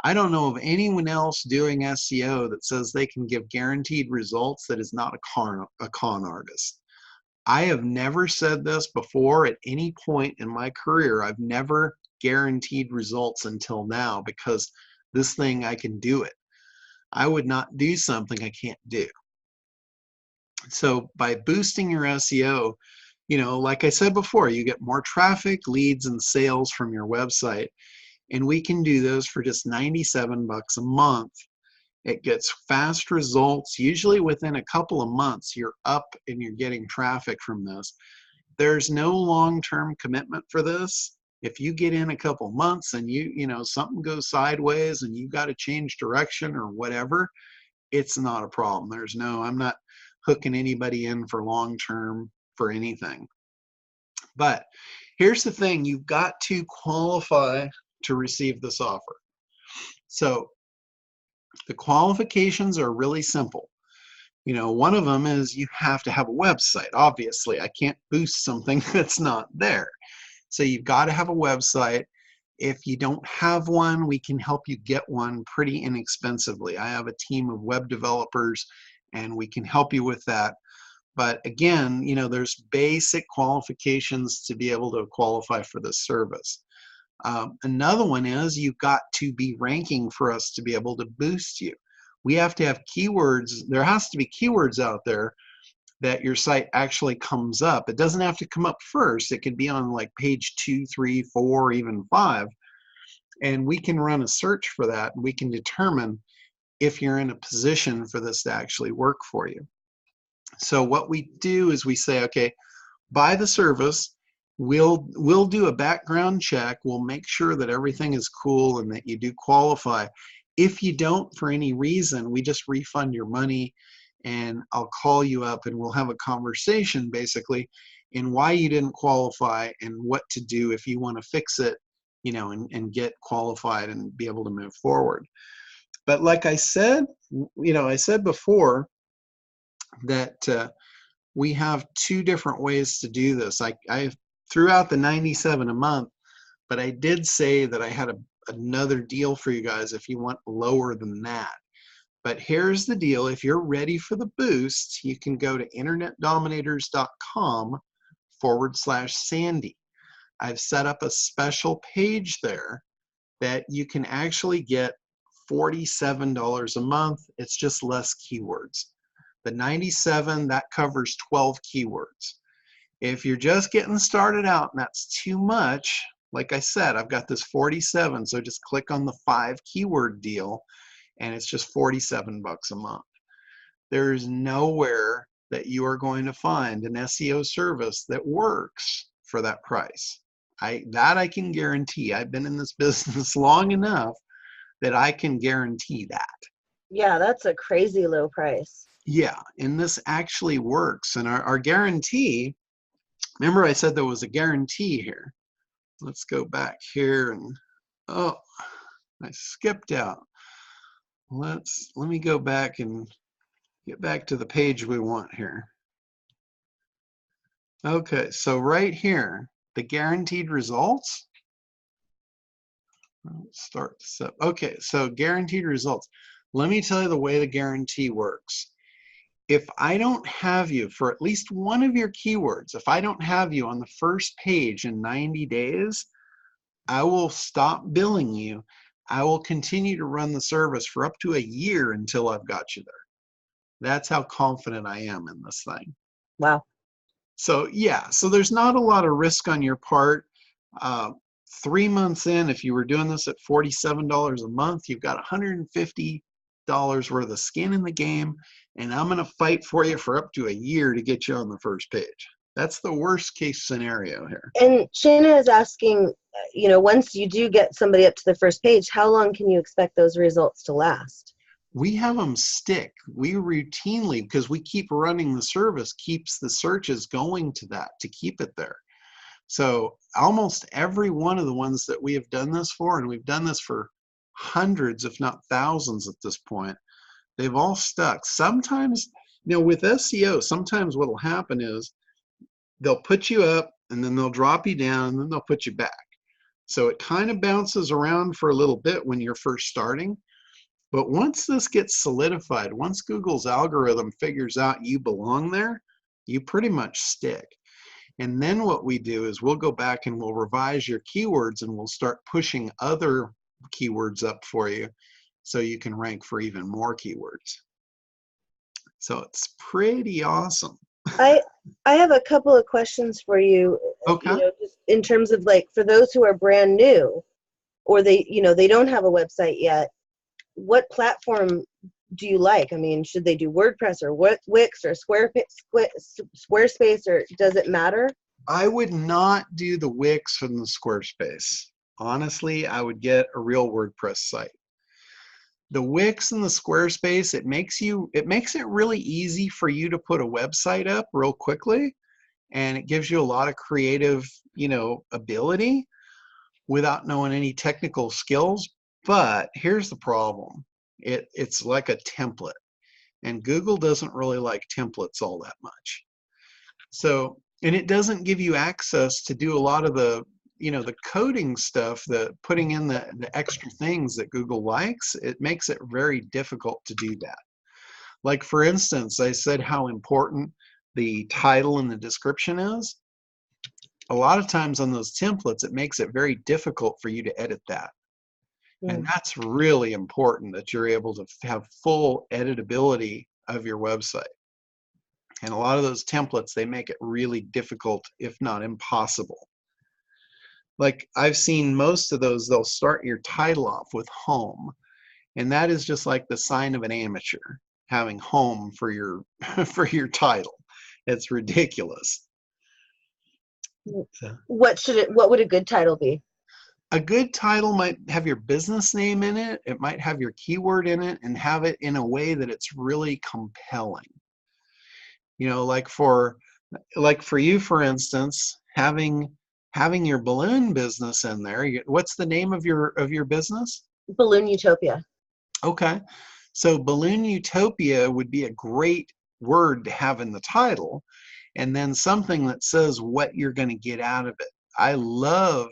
I don't know of anyone else doing SEO that says they can give guaranteed results that is not a con artist. I have never said this before at any point in my career. I've never guaranteed results until now, because this thing, I can do it. I would not do something I can't do. So by boosting your SEO, you know, like I said before, you get more traffic, leads, and sales from your website. And we can do those for just $97 a month. It gets fast results. Usually within a couple of months, you're up and you're getting traffic from this. There's no long-term commitment for this. If you get in a couple months and you know, something goes sideways and you got to change direction or whatever, it's not a problem. I'm not hooking anybody in for long-term for anything. But here's the thing, you've got to qualify to receive this offer. So the qualifications are really simple. You know, one of them is you have to have a website. Obviously, I can't boost something that's not there. So you've got to have a website. If you don't have one, we can help you get one pretty inexpensively. I have a team of web developers and we can help you with that. But again, you know, there's basic qualifications to be able to qualify for this service. Another one is you've got to be ranking for us to be able to boost you. We have to have keywords. There has to be keywords out there that your site actually comes up. It doesn't have to come up first. It could be on like page 2, 3, 4, even 5. And we can run a search for that. And we can determine if you're in a position for this to actually work for you. So what we do is we say, okay, buy the service. We'll do a background check. We'll make sure that everything is cool and that you do qualify. If you don't, for any reason, we just refund your money, and I'll call you up and we'll have a conversation basically in why you didn't qualify and what to do if you want to fix it, you know, and get qualified and be able to move forward. But like I said, you know, I said before that we have 2 different ways to do this. I threw out the $97 a month, but I did say that I had another deal for you guys if you want lower than that. But here's the deal. If you're ready for the boost, you can go to internetdominators.com/Sandy. I've set up a special page there that you can actually get $47 a month. It's just less keywords. The 97, that covers 12 keywords. If you're just getting started out and that's too much, like I said, I've got this 47, so just click on the 5 keyword deal and it's just 47 bucks a month. There's nowhere that you are going to find an SEO service that works for that price. That I can guarantee. I've been in this business long enough that I can guarantee that. Yeah, that's a crazy low price. Yeah, and this actually works. And our guarantee, remember I said there was a guarantee here. Let's go back here and, oh, I skipped out. Let me go back and get back to the page we want here. Okay, so right here, the guaranteed results. Let's start this up. Okay, so guaranteed results. Let me tell you the way the guarantee works. If I don't have you for at least one of your keywords, if I don't have you on the first page in 90 days, I will stop billing you. I will continue to run the service for up to a year until I've got you there. That's how confident I am in this thing. Wow. So yeah, so there's not a lot of risk on your part. 3 months in, if you were doing this at $47 a month, you've got $150 worth of skin in the game, and I'm going to fight for you for up to a year to get you on the first page. That's the worst case scenario here. And Shana is asking, you know, once you do get somebody up to the first page, how long can you expect those results to last? We have them stick. We routinely, because we keep running the service, keeps the searches going to that to keep it there. So almost every one of the ones that we have done this for, and we've done this for hundreds, if not thousands at this point, they've all stuck. Sometimes, you know, with SEO, sometimes what will happen is they'll put you up and then they'll drop you down and then they'll put you back. So it kind of bounces around for a little bit when you're first starting. But once this gets solidified, once Google's algorithm figures out you belong there, you pretty much stick. And then what we do is we'll go back and we'll revise your keywords and we'll start pushing other keywords up for you so you can rank for even more keywords. So it's pretty awesome. I have a couple of questions for you. Okay. You know, just in terms of like for those who are brand new or they, you know, they don't have a website yet, what platform do you like? I mean, should they do WordPress or Wix or Squarespace, or does it matter? I would not do the Wix from the Squarespace. Honestly, I would get a real WordPress site. The Wix and the Squarespace, it makes it really easy for you to put a website up real quickly, and it gives you a lot of creative, you know, ability without knowing any technical skills. But here's the problem. It's like a template. and Google doesn't really like templates all that much. So, and it doesn't give you access to do a lot of the, the coding stuff, the putting in the extra things that Google likes. It makes it very difficult to do that. Like, for instance, I said how important the title and the description is. A lot of times on those templates, it makes it very difficult for you to edit that. And that's really important, that you're able to have full editability of your website. And a lot of those templates, they make it really difficult, if not impossible. Like, I've seen most of those, they'll start your title off with home. And that is just like the sign of an amateur, having home for your for your title. It's ridiculous. What would a good title be? A good title might have your business name in it. It might have your keyword in it, and have it in a way that it's really compelling. Like for you, for instance, having your balloon business in there. What's the name of your business? Balloon Utopia. Okay. So Balloon Utopia would be a great word to have in the title, and then something that says what you're going to get out of it. I love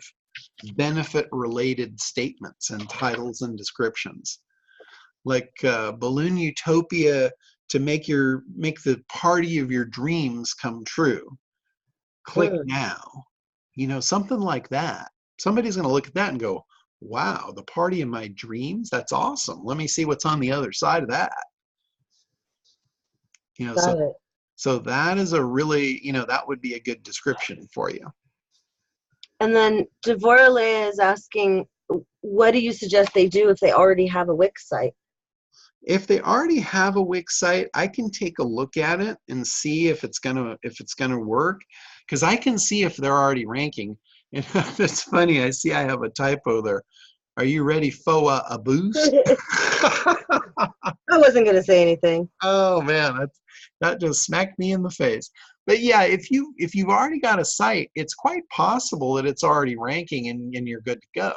benefit related statements and titles and descriptions. Like Balloon Utopia, to make the party of your dreams come true. Click now. Something like that. Somebody's going to look at that and go, wow, the party of my dreams? That's awesome. Let me see what's on the other side of that. Got it. So that is a really, that would be a good description for you. And then Devorah is asking, what do you suggest they do if they already have a Wix site? If they already have a Wix site, I can take a look at it and see if it's gonna work, because I can see if they're already ranking. And it's funny, I see I have a typo there. Are you ready for a boost? I wasn't going to say anything. Oh man, that just smacked me in the face. But yeah, if you've already got a site, it's quite possible that it's already ranking and you're good to go.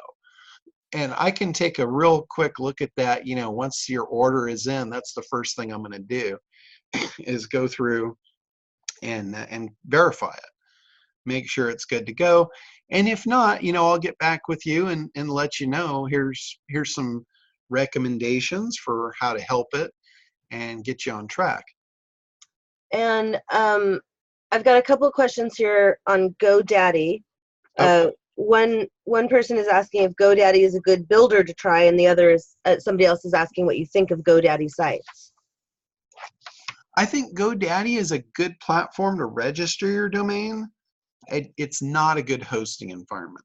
And I can take a real quick look at that. Once your order is in, that's the first thing I'm going to do is go through and verify it, make sure it's good to go. And if not, I'll get back with you and let you know, here's some recommendations for how to help it and get you on track. And I've got a couple of questions here on GoDaddy. Okay. One person is asking if GoDaddy is a good builder to try, and the other is somebody else is asking what you think of GoDaddy sites. I think GoDaddy is a good platform to register your domain. It's not a good hosting environment.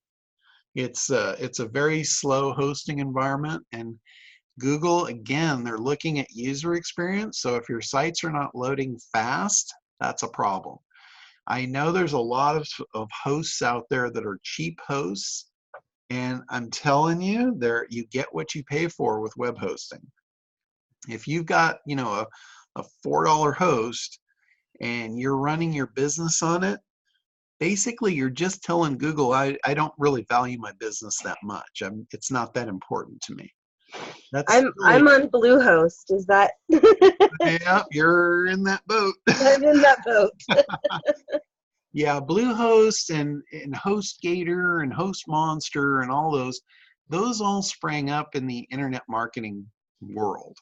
It's a very slow hosting environment, and Google, again, they're looking at user experience. So if your sites are not loading fast, that's a problem. I know there's a lot of hosts out there that are cheap hosts, and I'm telling you, you get what you pay for with web hosting. If you've got a $4 host and you're running your business on it, basically you're just telling Google, I don't really value my business that much. It's not that important to me. I'm on Bluehost. Is that? Yeah, you're in that boat. I'm in that boat. Yeah, Bluehost and HostGator and HostMonster and all those all sprang up in the internet marketing world.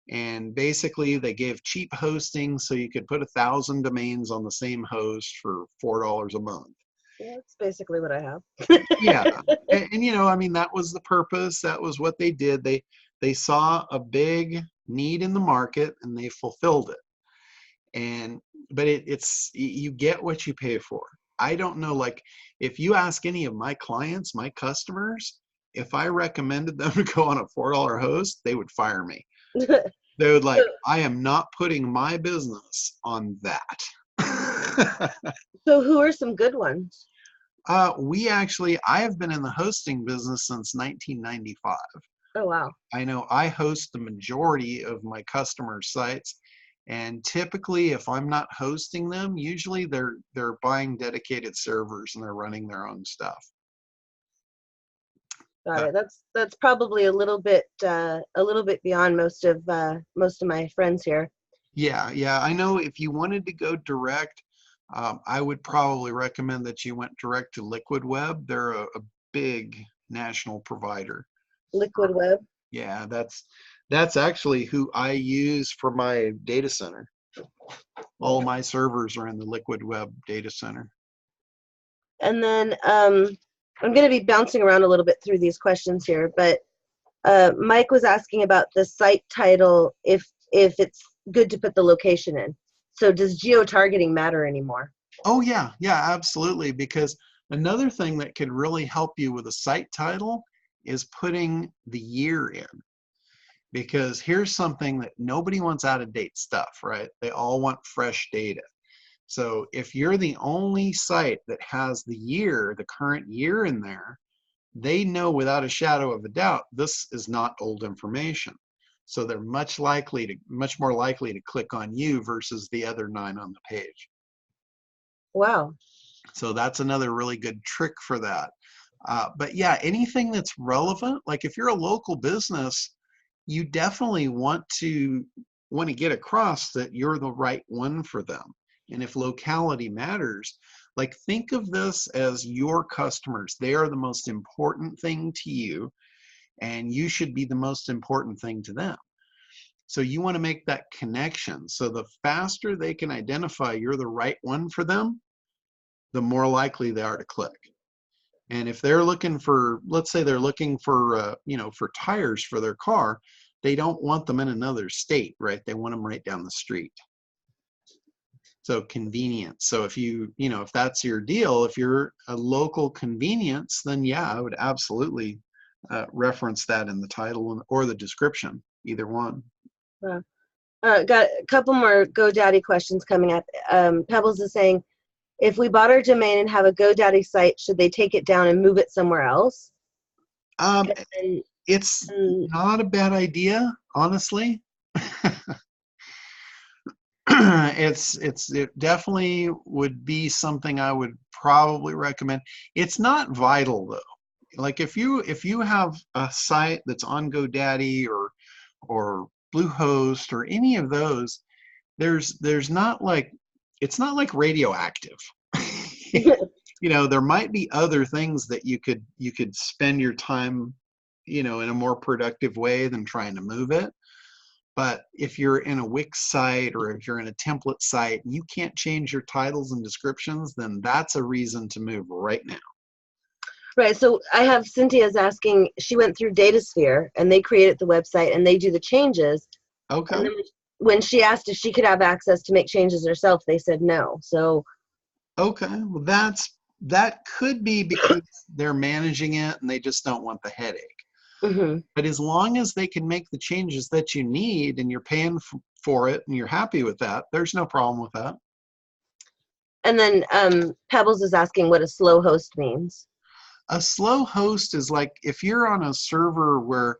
And basically they gave cheap hosting so you could put 1,000 domains on the same host for $4 a month. Yeah, that's basically what I have. Yeah, and that was the purpose. That was what they did. They saw a big need in the market and they fulfilled it. But it's you get what you pay for. I don't know, like if you ask any of my clients, my customers, if I recommended them to go on a $4 host, they would fire me. They would like, I am not putting my business on that. So who are some good ones? I have been in the hosting business since 1995. Oh, wow. I know I host the majority of my customers' sites, and typically if I'm not hosting them, usually they're buying dedicated servers and they're running their own stuff. Got it. That's probably a little bit beyond most of my friends here. Yeah, yeah. I know if you wanted to go direct, I would probably recommend that you went direct to Liquid Web. They're a big national provider. Liquid Web. Yeah, that's actually who I use for my data center. All my servers are in the Liquid Web data center. And then I'm going to be bouncing around a little bit through these questions here, but Mike was asking about the site title, if it's good to put the location in. So does geo-targeting matter anymore? Oh yeah, yeah, absolutely. Because another thing that could really help you with a site title is putting the year in. Because here's something that nobody wants out of date stuff, right? They all want fresh data. So if you're the only site that has the year, the current year in there, they know without a shadow of a doubt this is not old information. So they're much more likely to click on you versus the other 9 on the page. Wow. So that's another really good trick for that. But yeah, anything that's relevant, like if you're a local business, you definitely want to get across that you're the right one for them. And if locality matters, like think of this as your customers. They are the most important thing to you, and you should be the most important thing to them. So you want to make that connection. So the faster they can identify you're the right one for them, the more likely they are to click. And if they're looking for, let's say they're looking for, for tires for their car, they don't want them in another state, right? They want them right down the street. So convenience. So if that's your deal, if you're a local convenience, then yeah, I would absolutely reference that in the title or the description, either one. Got a couple more GoDaddy questions coming up. Pebbles is saying, if we bought our domain and have a GoDaddy site, should they take it down and move it somewhere else? Um, And, it's and, not a bad idea, honestly. It definitely would be something I would probably recommend. It's not vital though. Like if you have a site that's on GoDaddy or Bluehost or any of those, there's not like, it's not like radioactive. There might be other things that you could spend your time, in a more productive way than trying to move it. But if you're in a Wix site or if you're in a template site, you can't change your titles and descriptions, then that's a reason to move right now. Right. So I have Cynthia's asking, she went through Datasphere and they created the website and they do the changes. And Okay. then when she asked if she could have access to make changes herself, they said no. So Okay. Well, that could be because they're managing it and they just don't want the headache. mhm. But as long as they can make the changes that you need and you're paying for it and you're happy with that, there's no problem with that. And then Pebbles is asking what a slow host means. A slow host is like if you're on a server where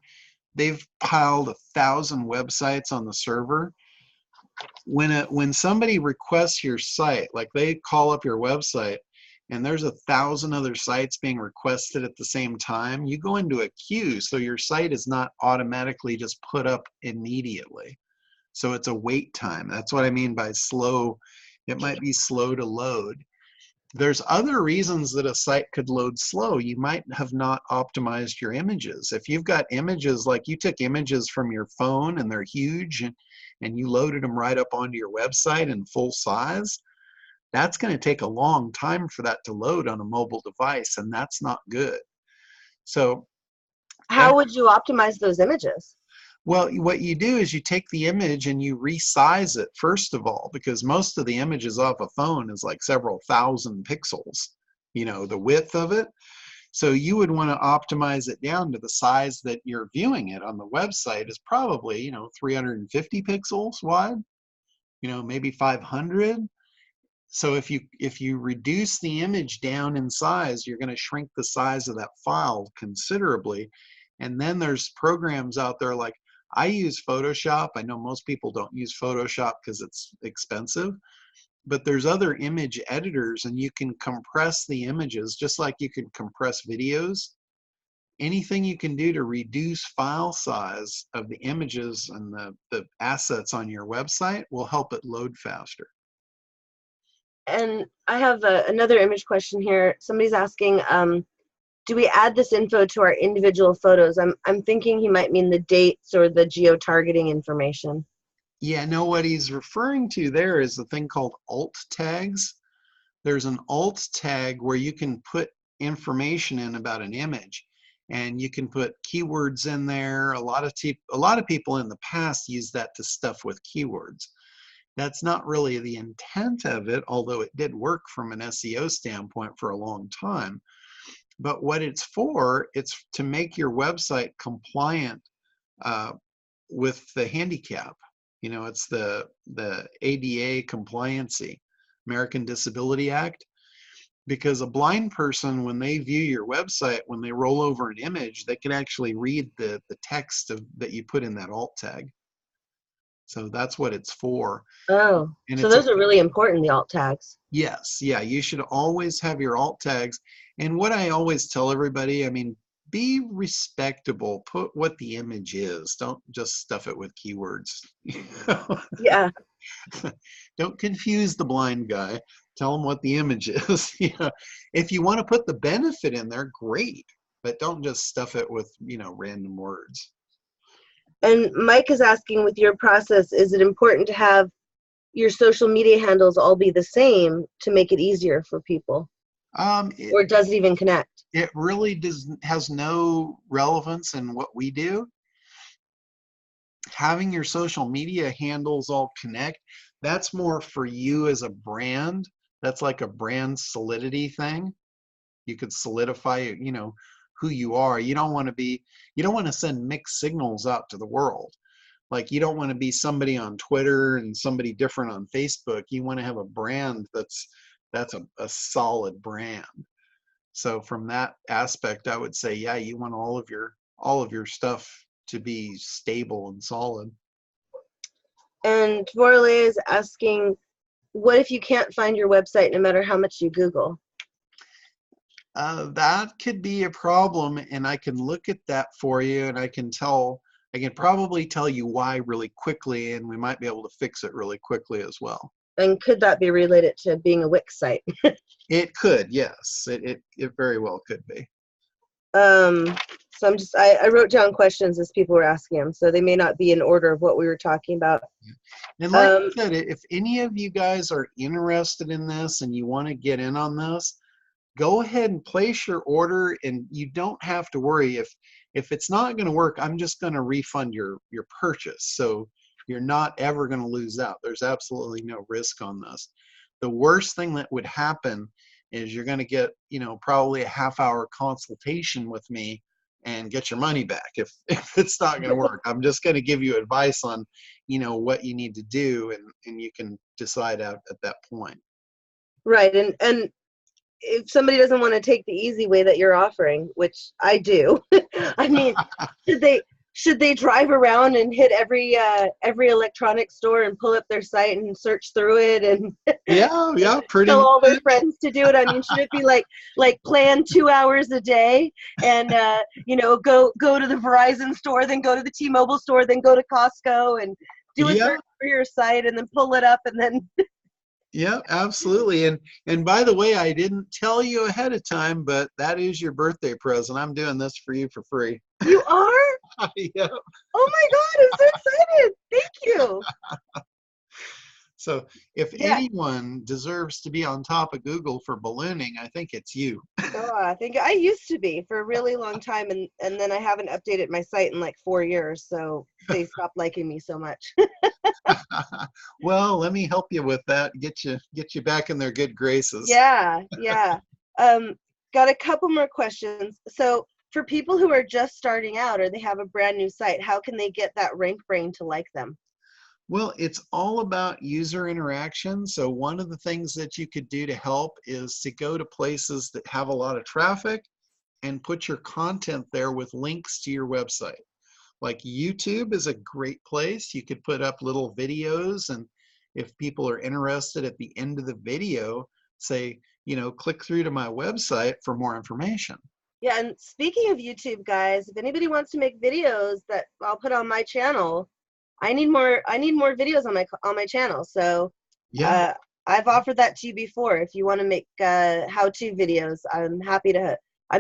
they've piled 1,000 websites on the server. When somebody requests your site, like they call up your website and there's 1,000 other sites being requested at the same time, you go into a queue, so your site is not automatically just put up immediately. So it's a wait time. That's what I mean by slow. It might be slow to load. There's other reasons that a site could load slow. You might have not optimized your images. If you've got images, like you took images from your phone and they're huge and you loaded them right up onto your website in full size, that's going to take a long time for that to load on a mobile device, and that's not good. So, How would you optimize those images? well, what you do is you take the image and you resize it, first of all, because most of the images off a phone is like several thousand pixels, the width of it. So you would want to optimize it down to the size that you're viewing it on the website is probably, 350 pixels wide, maybe 500. So if you reduce the image down in size, you're going to shrink the size of that file considerably. And then there's programs out there like, I use Photoshop. I know most people don't use Photoshop because it's expensive, but there's other image editors and you can compress the images just like you can compress videos. anything you can do to reduce file size of the images and the assets on your website will help it load faster. And I have another image question here. Somebody's asking, do we add this info to our individual photos? I'm thinking he might mean the dates or the geo-targeting information. Yeah, no, what he's referring to there is a thing called alt tags. There's an alt tag where you can put information in about an image, and you can put keywords in there. A lot of people in the past use that to stuff with keywords. That's not really the intent of it, although it did work from an SEO standpoint for a long time. But what it's for, it's to make your website compliant uh, with the handicap. You know, it's the ADA compliancy, American Disability Act, because a blind person, when they view your website, when they roll over an image, they can actually read the text that you put in that alt tag. So that's what it's for. Oh, And so it's a those are really important, the alt tags. yes, yeah, you should always have your alt tags. And what I always tell everybody, I mean, be respectable. Put what the image is. Don't just stuff it with keywords. Yeah. Don't confuse the blind guy. Tell him what the image is. If you want to put the benefit in there, great, but don't just stuff it with, random words. And Mike is asking, with your process, is it important to have your social media handles all be the same to make it easier for people? It, Or does it even connect? it really has no relevance in what we do. Having your social media handles all connect, that's more for you as a brand. That's like a brand solidity thing. You could solidify, who you are. You don't want to send mixed signals out to the world. Like, you don't want to be somebody on Twitter and somebody different on Facebook. You want to have a brand that's a solid brand. So from that aspect, I would say, yeah, you want all of your stuff to be stable and solid. And Morley is asking, what if you can't find your website no matter how much you Google? That could be a problem, and I can look at that for you, and I can probably tell you why really quickly, and we might be able to fix it really quickly as well. And could that be related to being a Wix site? It could, yes. It very well could be. So I wrote down questions as people were asking them, so they may not be in order of what we were talking about. And like I said, if any of you guys are interested in this and you want to get in on this, go ahead and place your order, and you don't have to worry. If it's not going to work, I'm just going to refund your purchase. So you're not ever going to lose out. There's absolutely no risk on this. The worst thing that would happen is you're going to get, probably a half-hour consultation with me and get your money back if it's not going to work. I'm just going to give you advice on, what you need to do, and you can decide out at that point. Right, and if somebody doesn't want to take the easy way that you're offering, which I do, I mean, should they drive around and hit every electronic store and pull up their site and search through it and yeah, pretty tell much. all their friends to do it? I mean, should it be like plan 2 hours a day and go to the Verizon store, then go to the T-Mobile store, then go to Costco and do a search for your site and then pull it up and then Yeah, absolutely. And by the way, I didn't tell you ahead of time, but that is your birthday present. I'm doing this for you for free. You are? Yeah. Oh my God, I'm so excited. Thank you. So if anyone deserves to be on top of Google for ballooning, I think it's you. Oh, I think I used to be for a really long time, and then I haven't updated my site in like 4 years, so they stopped liking me so much. Well, let me help you with that. Get you back in their good graces. Yeah. Got a couple more questions. So for people who are just starting out or they have a brand new site, how can they get that RankBrain to like them? Well, it's all about user interaction. So one of the things that you could do to help is to go to places that have a lot of traffic and put your content there with links to your website. Like YouTube is a great place. You could put up little videos, and if people are interested at the end of the video, say, click through to my website for more information. Yeah, and speaking of YouTube, guys, if anybody wants to make videos that I'll put on my channel, I need more videos on my channel. So Yeah, uh, I've offered that to you before. If you want to make how-to videos, I'm yeah,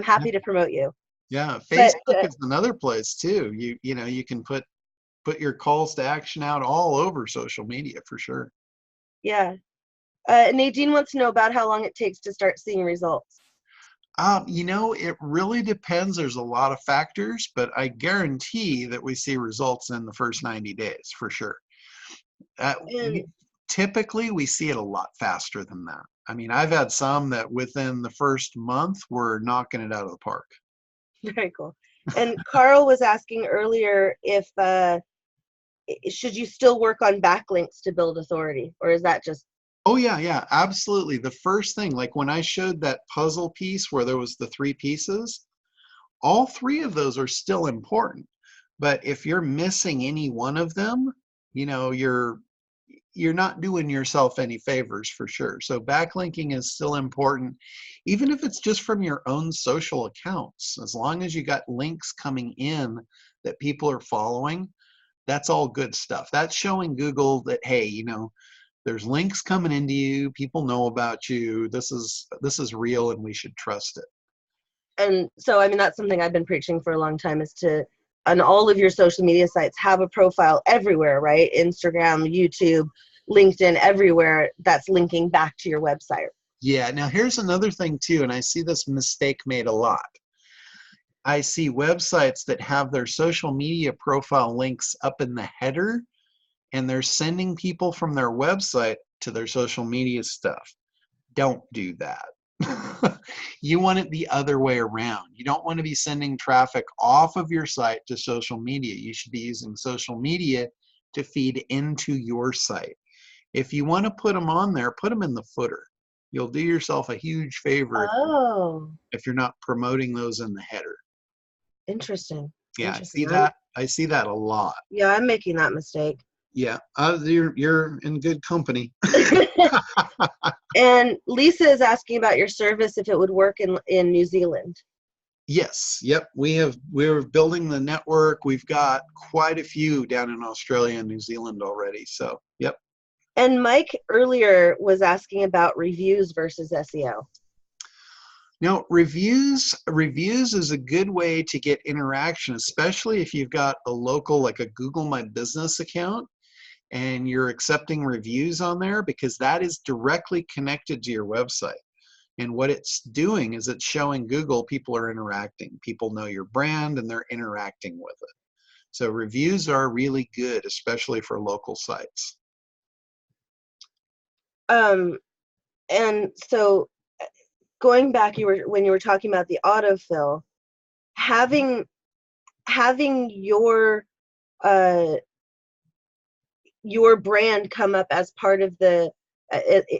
happy to promote you. yeah. But Facebook is another place too. You know, you can put your calls to action out all over social media for sure. yeah, Nadine wants to know about how long it takes to start seeing results. You know, it really depends. There's a lot of factors, but I guarantee that we see results in the first 90 days for sure. Uh, And we, Typically, we see it a lot faster than that. I mean, I've had some that within the first month were knocking it out of the park. very cool. And Carl was asking earlier if should you still work on backlinks to build authority, or is that just Oh yeah, yeah, absolutely. The first thing, like when I showed that puzzle piece where there was the three pieces, all three of those are still important. But if you're missing any one of them, you know, you're not doing yourself any favors for sure. So backlinking is still important, even if it's just from your own social accounts. As long as you got links coming in that people are following, that's all good stuff. That's showing Google that, hey, you know, there's links coming into you, people know about you, this is real and we should trust it. and so I mean that's something I've been preaching for a long time is to on all of your social media sites have a profile everywhere, right? Instagram, YouTube, LinkedIn, everywhere that's linking back to your website. Yeah, now here's another thing too, and I see this mistake made a lot. I see websites that have their social media profile links up in the header, and they're sending people from their website to their social media stuff. Don't do that. You want it the other way around. You don't want to be sending traffic off of your site to social media. You should be using social media to feed into your site. If you want to put them on there, put them in the footer. You'll do yourself a huge favor Oh, if you're not promoting those in the header. interesting. Yeah, I Interesting. see that. I see that a lot. Yeah, I'm making that mistake. Yeah, you're in good company. And Lisa is asking about your service if it would work in New Zealand. Yes, yep. We're building the network. We've got quite a few down in Australia and New Zealand already. So, yep. And Mike earlier was asking about reviews versus SEO. Now, reviews is a good way to get interaction, especially if you've got a local, like a Google My Business account, and you're accepting reviews on there because that is directly connected to your website. And what it's doing is it's showing Google people are interacting. People know your brand and they're interacting with it. So reviews are really good, especially for local sites. Um, and so going back, when you were talking about the autofill, having uh, your brand come up as part of the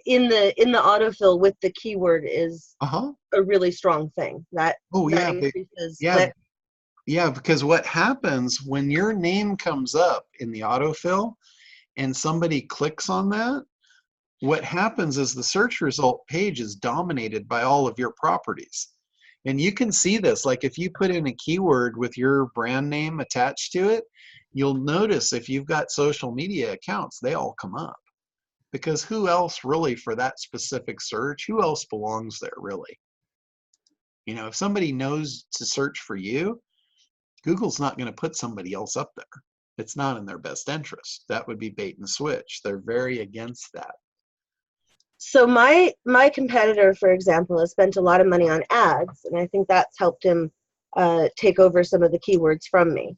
in the autofill with the keyword is Uh-huh. a really strong thing. Oh That yeah, increases yeah, click. yeah, because what happens when your name comes up in the autofill and somebody clicks on that, what happens is the search result page is dominated by all of your properties. And you can see this, like if you put in a keyword with your brand name attached to it, you'll notice if you've got social media accounts, they all come up. Because who else really for that specific search, who else belongs there really? You know, if somebody knows to search for you, Google's not going to put somebody else up there. It's not in their best interest. That would be bait and switch. They're very against that. So my competitor, for example, has spent a lot of money on ads, and I think that's helped him take over some of the keywords from me.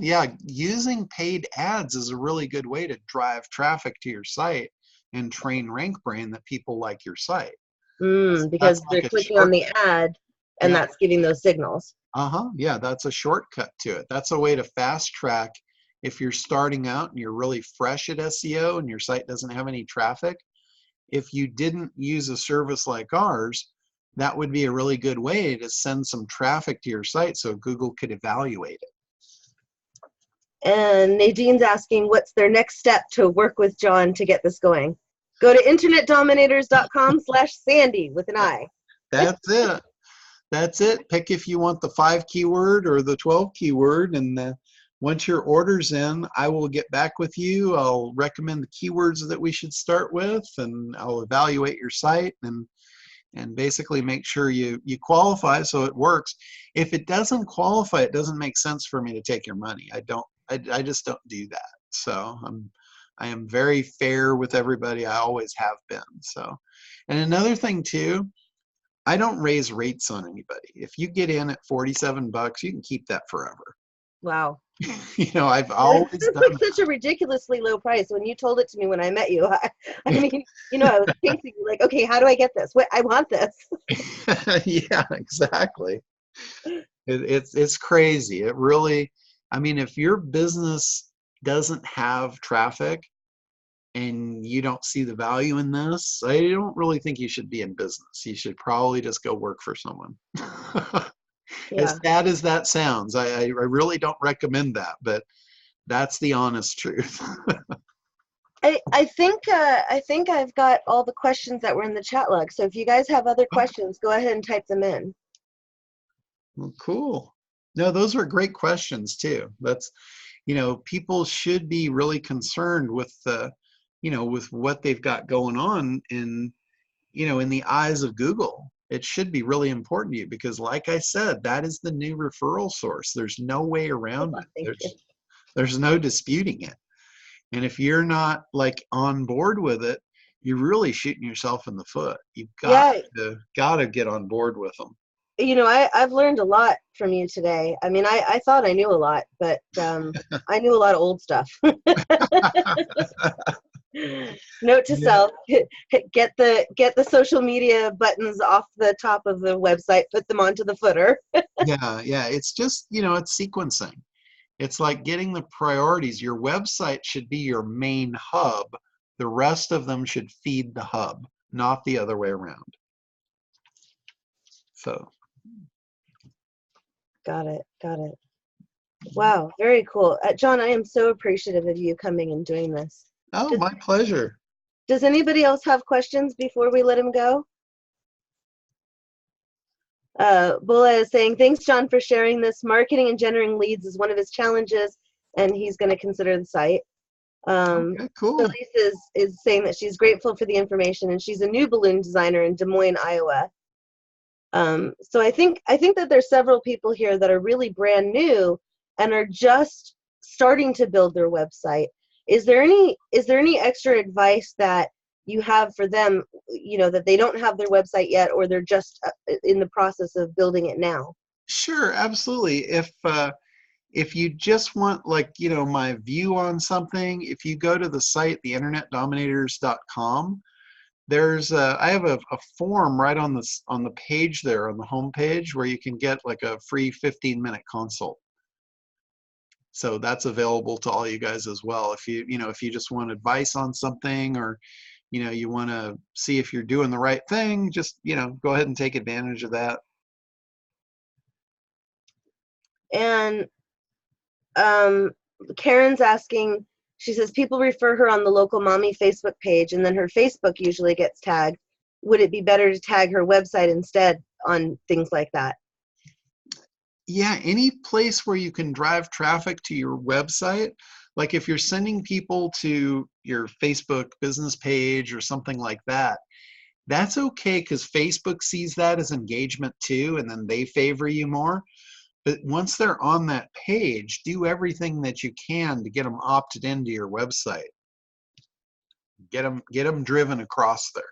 Yeah, using paid ads is a really good way to drive traffic to your site and train RankBrain that people like your site. That's Because they're like a clicking on short, the ad, and yeah, that's giving those signals. yeah, that's a shortcut to it. That's a way to fast track if you're starting out and you're really fresh at SEO and your site doesn't have any traffic. If you didn't use a service like ours, that would be a really good way to send some traffic to your site so Google could evaluate it. And Nadine's asking what's their next step to work with John to get this going. Go to internetdominators.com/Sandy with an I. That's it. That's it. Pick if you want the 5 keyword or the 12 keyword. And once your order's in, I will get back with you. I'll recommend the keywords that we should start with, and I'll evaluate your site and basically make sure you qualify so it works. If it doesn't qualify, it doesn't make sense for me to take your money. I just don't do that. So I am very fair with everybody. I always have been. So, and another thing too, I don't raise rates on anybody. If you get in at $47, you can keep that forever. Wow. I've That always seems done like such a ridiculously low price. When you told it to me when I met you, I mean, I was pacing like, okay, how do I get this? What, I want this. Yeah, exactly. It's crazy. It really, I mean, if your business doesn't have traffic and you don't see the value in this, I don't really think you should be in business. You should probably just go work for someone. As Yeah. sad as that sounds, I really don't recommend that, but that's the honest truth. I think I've got all the questions that were in the chat log. So if you guys have other questions, go ahead and type them in. Well, cool. No, those are great questions too. That's, people should be really concerned with with what they've got going on in the eyes of Google. It should be really important to you because, like I said, that is the new referral source. There's no way around it. Thank you. There's no disputing it. And if you're not like on board with it, you're really shooting yourself in the foot. You've Yeah, got to get on board with them. I've learned a lot from you today. I mean, I thought I knew a lot, but I knew a lot of old stuff. Note to self: get the social media buttons off the top of the website, put them onto the footer. Yeah. It's just, it's sequencing. It's like getting the priorities. Your website should be your main hub. The rest of them should feed the hub, not the other way around. So. Got it. Wow, very cool. John, I am so appreciative of you coming and doing this. Oh, my pleasure. Does anybody else have questions before we let him go? Bula is saying, thanks, John, for sharing this. Marketing and generating leads is one of his challenges, and he's going to consider the site. Okay, cool. Elise is saying that she's grateful for the information, and she's a new balloon designer in Des Moines, Iowa. So I think that there's several people here that are really brand new and are just starting to build their website. Is there any extra advice that you have for them, that they don't have their website yet, or they're just in the process of building it now? Sure, absolutely. If you just want my view on something, if you go to the site, theinternetdominators.com, I have a form right on the page there, on the home page, where you can get like a free 15-minute consult. So that's available to all you guys as well. If you just want advice on something, or you want to see if you're doing the right thing, just go ahead and take advantage of that. And Karen's asking, she says people refer her on the local mommy Facebook page, and then her Facebook usually gets tagged. Would it be better to tag her website instead on things like that? Yeah, any place where you can drive traffic to your website, like if you're sending people to your Facebook business page or something like that, that's okay, because Facebook sees that as engagement too, and then they favor you more. But once they're on that page, do everything that you can to get them opted into your website. Get them driven across there.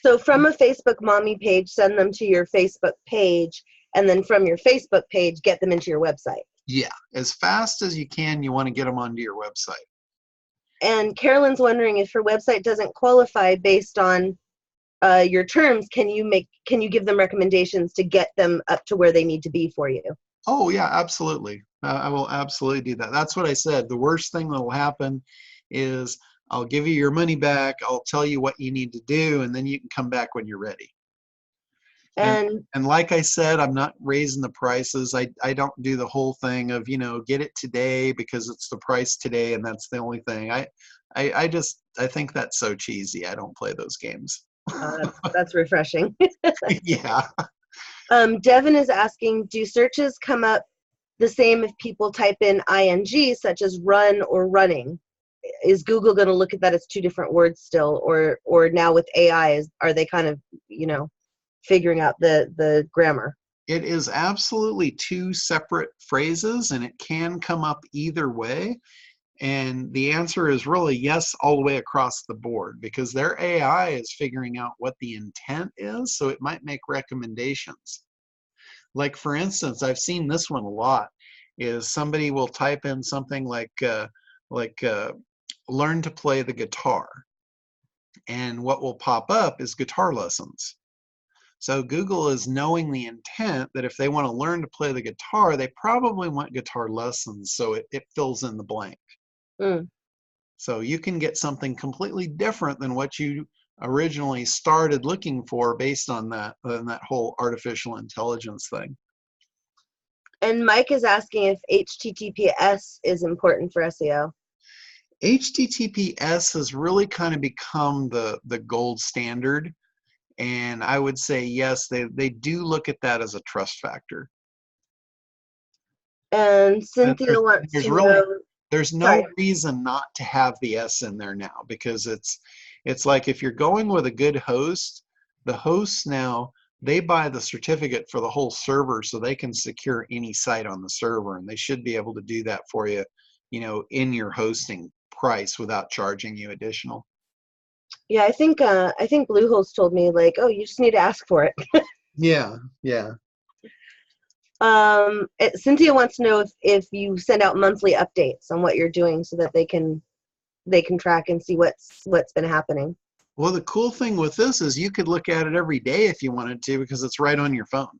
So from a Facebook mommy page, send them to your Facebook page, and then from your Facebook page, get them into your website. Yeah, as fast as you can, you want to get them onto your website. And Carolyn's wondering, if her website doesn't qualify based on your terms, can you give them recommendations to get them up to where they need to be for you? Oh yeah, absolutely. I will absolutely do that. That's what I said. The worst thing that will happen is I'll give you your money back. I'll tell you what you need to do, and then you can come back when you're ready. And like I said, I'm not raising the prices. I don't do the whole thing of, get it today because it's the price today and that's the only thing. I think that's so cheesy. I don't play those games. That's refreshing. Yeah. Devin is asking, do searches come up the same if people type in ing, such as run or running? Is Google going to look at that as two different words still, or now with AI, are they kind of, figuring out the grammar? It is absolutely two separate phrases, and it can come up either way. And the answer is really yes, all the way across the board, because their AI is figuring out what the intent is, so it might make recommendations. Like, for instance, I've seen this one a lot, is somebody will type in something like learn to play the guitar. And what will pop up is guitar lessons. So Google is knowing the intent that if they want to learn to play the guitar, they probably want guitar lessons, so it fills in the blank. Mm. So you can get something completely different than what you originally started looking for based on that whole artificial intelligence thing. And Mike is asking if HTTPS is important for SEO. HTTPS has really kind of become the gold standard. And I would say, yes, they do look at that as a trust factor. And Cynthia wants there's to really, know. there's no Sorry. reason not to have the S in there now, because it's like if you're going with a good host, the hosts now, they buy the certificate for the whole server so they can secure any site on the server, and they should be able to do that for you, in your hosting price without charging you additional. Yeah, I think Bluehost told me, like, oh, you just need to ask for it. Yeah. Cynthia wants to know if you send out monthly updates on what you're doing so that they can track and see what's been happening. Well, the cool thing with this is you could look at it every day if you wanted to, because it's right on your phone.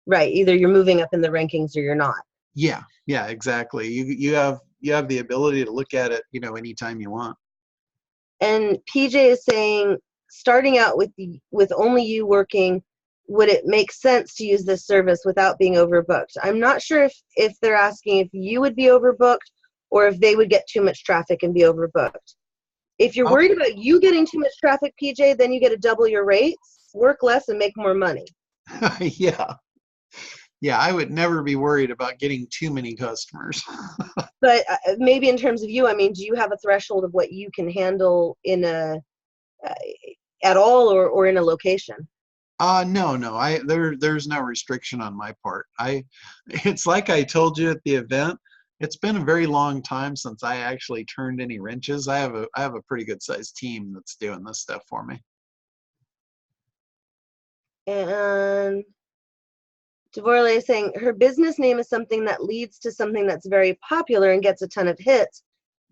Right. Either you're moving up in the rankings or you're not. Yeah, exactly. You have the ability to look at it, anytime you want. And PJ is saying, starting out with only you working, would it make sense to use this service without being overbooked? I'm not sure if they're asking if you would be overbooked or if they would get too much traffic and be overbooked. If you're worried about you getting too much traffic, PJ, then you get to double your rates, work less, and make more money. Yeah, I would never be worried about getting too many customers. But maybe in terms of you, I mean, do you have a threshold of what you can handle in at all or in a location? No. There's no restriction on my part. It's like I told you at the event. It's been a very long time since I actually turned any wrenches. I have a pretty good sized team that's doing this stuff for me. And Devorle is saying her business name is something that leads to something that's very popular and gets a ton of hits,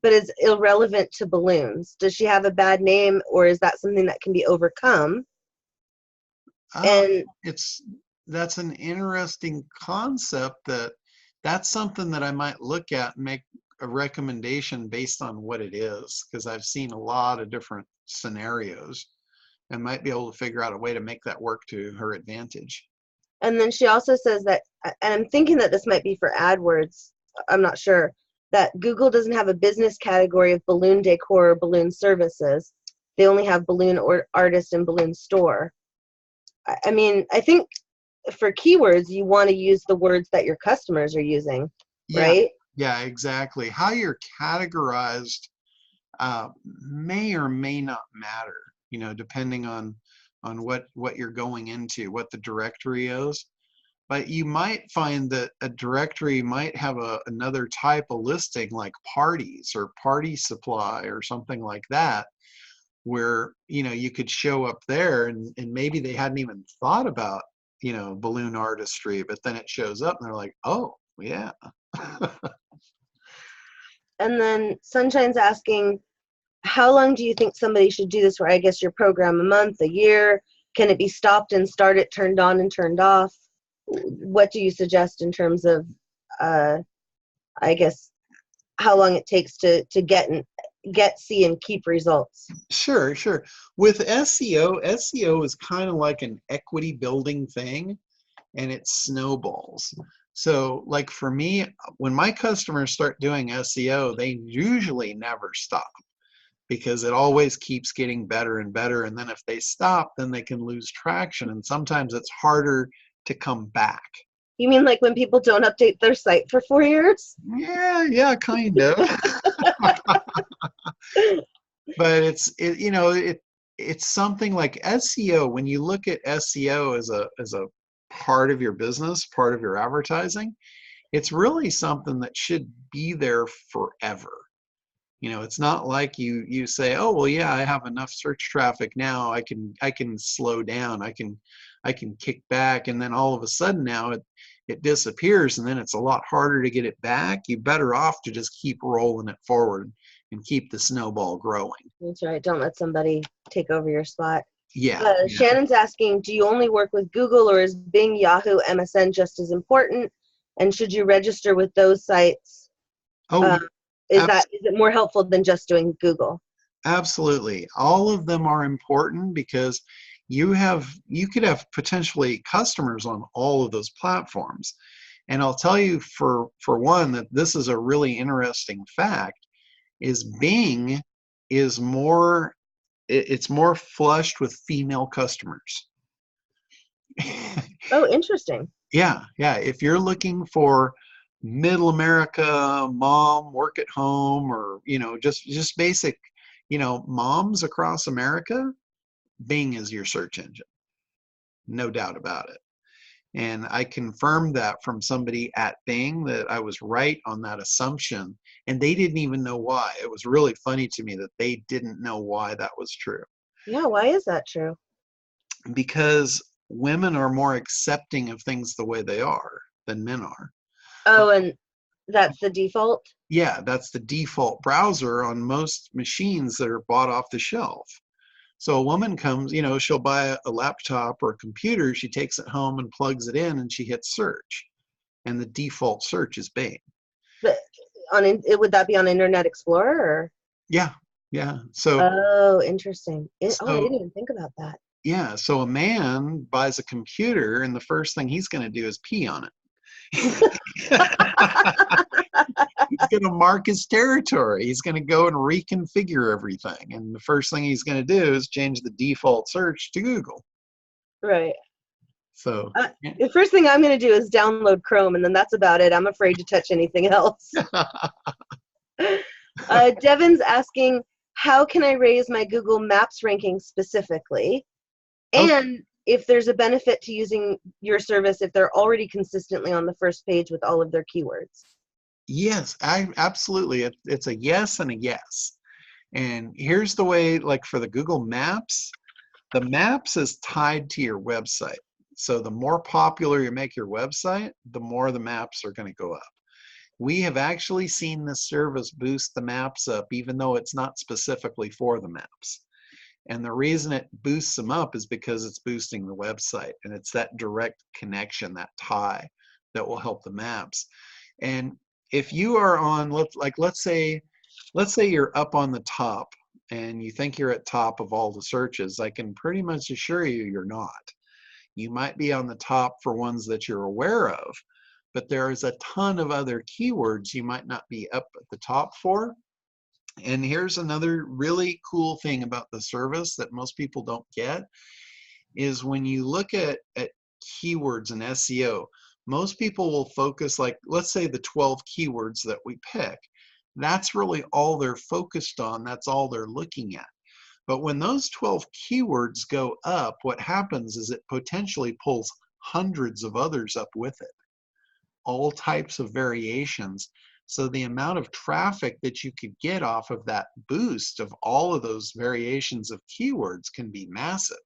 but is irrelevant to balloons. Does she have a bad name, or is that something that can be overcome? That's an interesting concept. That's something that I might look at and make a recommendation based on what it is, because I've seen a lot of different scenarios and might be able to figure out a way to make that work to her advantage. And then she also says that, and I'm thinking that this might be for AdWords, I'm not sure, that Google doesn't have a business category of balloon decor or balloon services. They only have balloon artist and balloon store. I mean, I think for keywords, you want to use the words that your customers are using, right? Yeah, exactly. How you're categorized may or may not matter, depending on what you're going into, what the directory is. But you might find that a directory might have another type of listing, like parties or party supply or something like that, where you could show up there and maybe they hadn't even thought about balloon artistry, but then it shows up and they're like, oh yeah. And then Sunshine's asking, how long do you think somebody should do this for? I guess your program, a month, a year? Can it be stopped and started, turned on and turned off? What do you suggest in terms of, I guess, how long it takes to get, see, and keep results? Sure. With SEO is kind of like an equity building thing, and it snowballs. So like for me, when my customers start doing SEO, they usually never stop, because it always keeps getting better and better. And then if they stop, then they can lose traction. And sometimes it's harder to come back. You mean like when people don't update their site for 4 years? Yeah, kind of. But it's something like SEO. When you look at SEO as a part of your business, part of your advertising, it's really something that should be there forever. It's not like you say, oh well, yeah, I have enough search traffic now, I can slow down, I can kick back, and then all of a sudden now it disappears, and then it's a lot harder to get it back. You're better off to just keep rolling it forward and keep the snowball growing. That's right. Don't let somebody take over your spot. Yeah. Shannon's asking, do you only work with Google, or is Bing, Yahoo, MSN just as important? And should you register with those sites? Oh, is it more helpful than just doing Google? Absolutely. All of them are important because you could have potentially customers on all of those platforms. And I'll tell you for one that this is a really interesting fact, is Bing is more flushed with female customers. Oh, interesting. Yeah. If you're looking for middle America, mom, work at home, or just basic, moms across America, Bing is your search engine. No doubt about it. And I confirmed that from somebody at Bing, that I was right on that assumption, and they didn't even know why. It was really funny to me that they didn't know why that was true. Yeah, why is that true? Because women are more accepting of things the way they are than men are. Oh, and that's the default? Yeah, that's the default browser on most machines that are bought off the shelf. So a woman comes, she'll buy a laptop or a computer, she takes it home and plugs it in, and she hits search. And the default search is Bing. But would that be on Internet Explorer? Or? Yeah. So. Oh, interesting. I didn't even think about that. Yeah, so a man buys a computer, and the first thing he's going to do is pee on it. He's going to mark his territory. He's going to go and reconfigure everything. And the first thing he's going to do is change the default search to Google. Right. So the first thing I'm going to do is download Chrome, and then that's about it. I'm afraid to touch anything else. Devin's asking, how can I raise my Google Maps ranking specifically? And if there's a benefit to using your service if they're already consistently on the first page with all of their keywords. Yes, absolutely. It's a yes and a yes. And here's the way, like for the Google Maps, the Maps is tied to your website. So the more popular you make your website, the more the maps are going to go up. We have actually seen this service boost the maps up, even though it's not specifically for the maps. And the reason it boosts them up is because it's boosting the website, and it's that direct connection, that tie, that will help the maps. And if you are on, let's say you're up on the top and you think you're at top of all the searches, I can pretty much assure you you're not. You might be on the top for ones that you're aware of, but there is a ton of other keywords you might not be up at the top for. And here's another really cool thing about the service that most people don't get, is when you look at keywords and SEO, most people will focus, like, let's say the 12 keywords that we pick. That's really all they're focused on. That's all they're looking at. But when those 12 keywords go up, what happens is it potentially pulls hundreds of others up with it, all types of variations. So the amount of traffic that you could get off of that boost of all of those variations of keywords can be massive.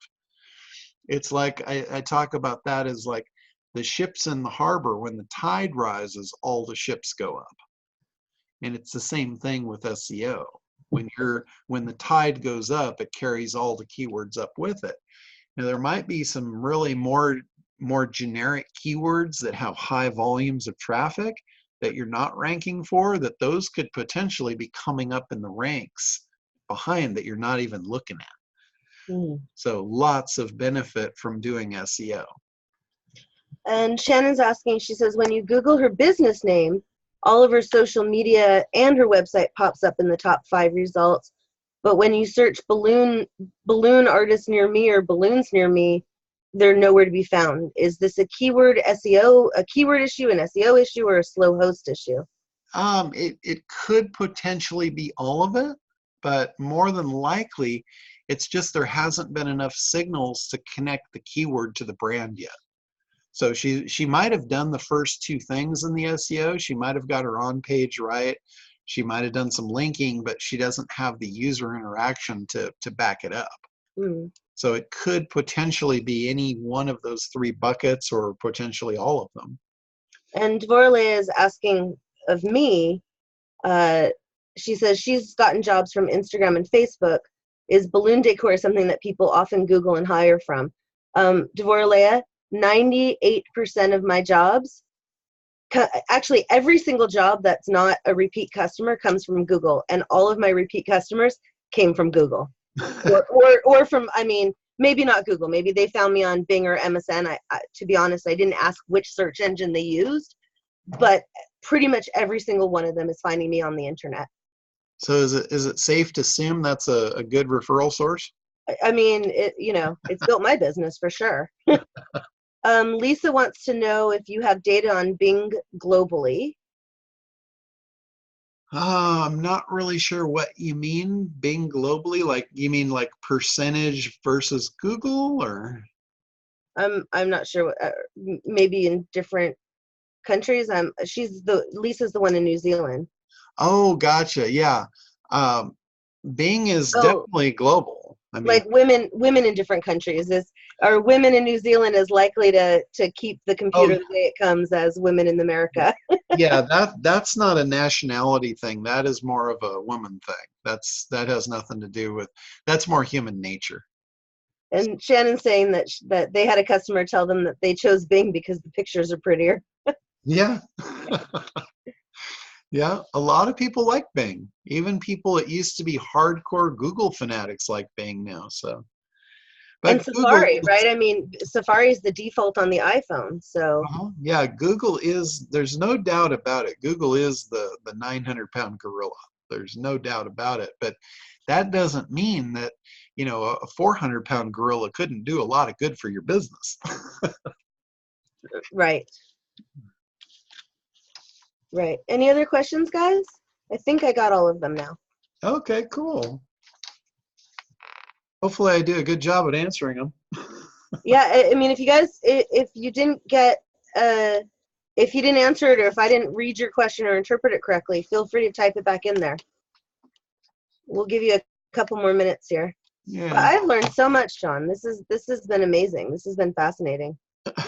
It's like, I talk about that as like the ships in the harbor. When the tide rises, all the ships go up. And it's the same thing with SEO. When the tide goes up, it carries all the keywords up with it. Now there might be some really more generic keywords that have high volumes of traffic that you're not ranking for, that those could potentially be coming up in the ranks behind that you're not even looking at. So lots of benefit from doing SEO. And Shannon's asking, she says, when you Google her business name, all of her social media and her website pops up in the top 5 results. But when you search balloon artists near me or balloons near me, they're nowhere to be found. Is this a keyword SEO, a keyword issue, an SEO issue, or a slow host issue? It could potentially be all of it, but more than likely, it's just there hasn't been enough signals to connect the keyword to the brand yet. So she might have done the first two things in the SEO. She might have got her on page right. She might have done some linking, but she doesn't have the user interaction to back it up. Hmm. So it could potentially be any one of those three buckets or potentially all of them. And Dvorle is asking of me, she says she's gotten jobs from Instagram and Facebook. Is balloon decor something that people often Google and hire from? Dvorle, 98% of my jobs, actually every single job that's not a repeat customer comes from Google, and all of my repeat customers came from Google. or from, I mean, maybe not Google, maybe they found me on Bing or MSN. To be honest, I didn't ask which search engine they used, but pretty much every single one of them is finding me on the internet. So is it safe to assume that's a good referral source? I mean, it's built my business for sure. Lisa wants to know if you have data on Bing globally. I'm not really sure what you mean, Bing globally. Like, you mean like percentage versus Google, or? I'm not sure what, maybe in different countries. Lisa's the one in New Zealand. Oh, gotcha. Yeah. Bing is definitely global. I mean, like women in different countries, are women in New Zealand as likely to keep the computer the way it comes as women in America? yeah, that's not a nationality thing. That is more of a woman thing. That has nothing to do with, that's more human nature. And Shannon's saying that they had a customer tell them that they chose Bing because the pictures are prettier. Yeah. Yeah, a lot of people like Bing. Even people that used to be hardcore Google fanatics like Bing now. So, but and Safari, right? I mean, Safari is the default on the iPhone. So yeah, Google is. There's no doubt about it. Google is the 900-pound gorilla. There's no doubt about it. But that doesn't mean that a 400-pound gorilla couldn't do a lot of good for your business. Right. Right. Any other questions, guys? I think I got all of them now. Okay, cool. Hopefully I do a good job at answering them. Yeah, I mean, if you guys, if you didn't answer it, or if I didn't read your question or interpret it correctly, feel free to type it back in there. We'll give you a couple more minutes here. Yeah. But I've learned so much, John. This has been amazing. This has been fascinating.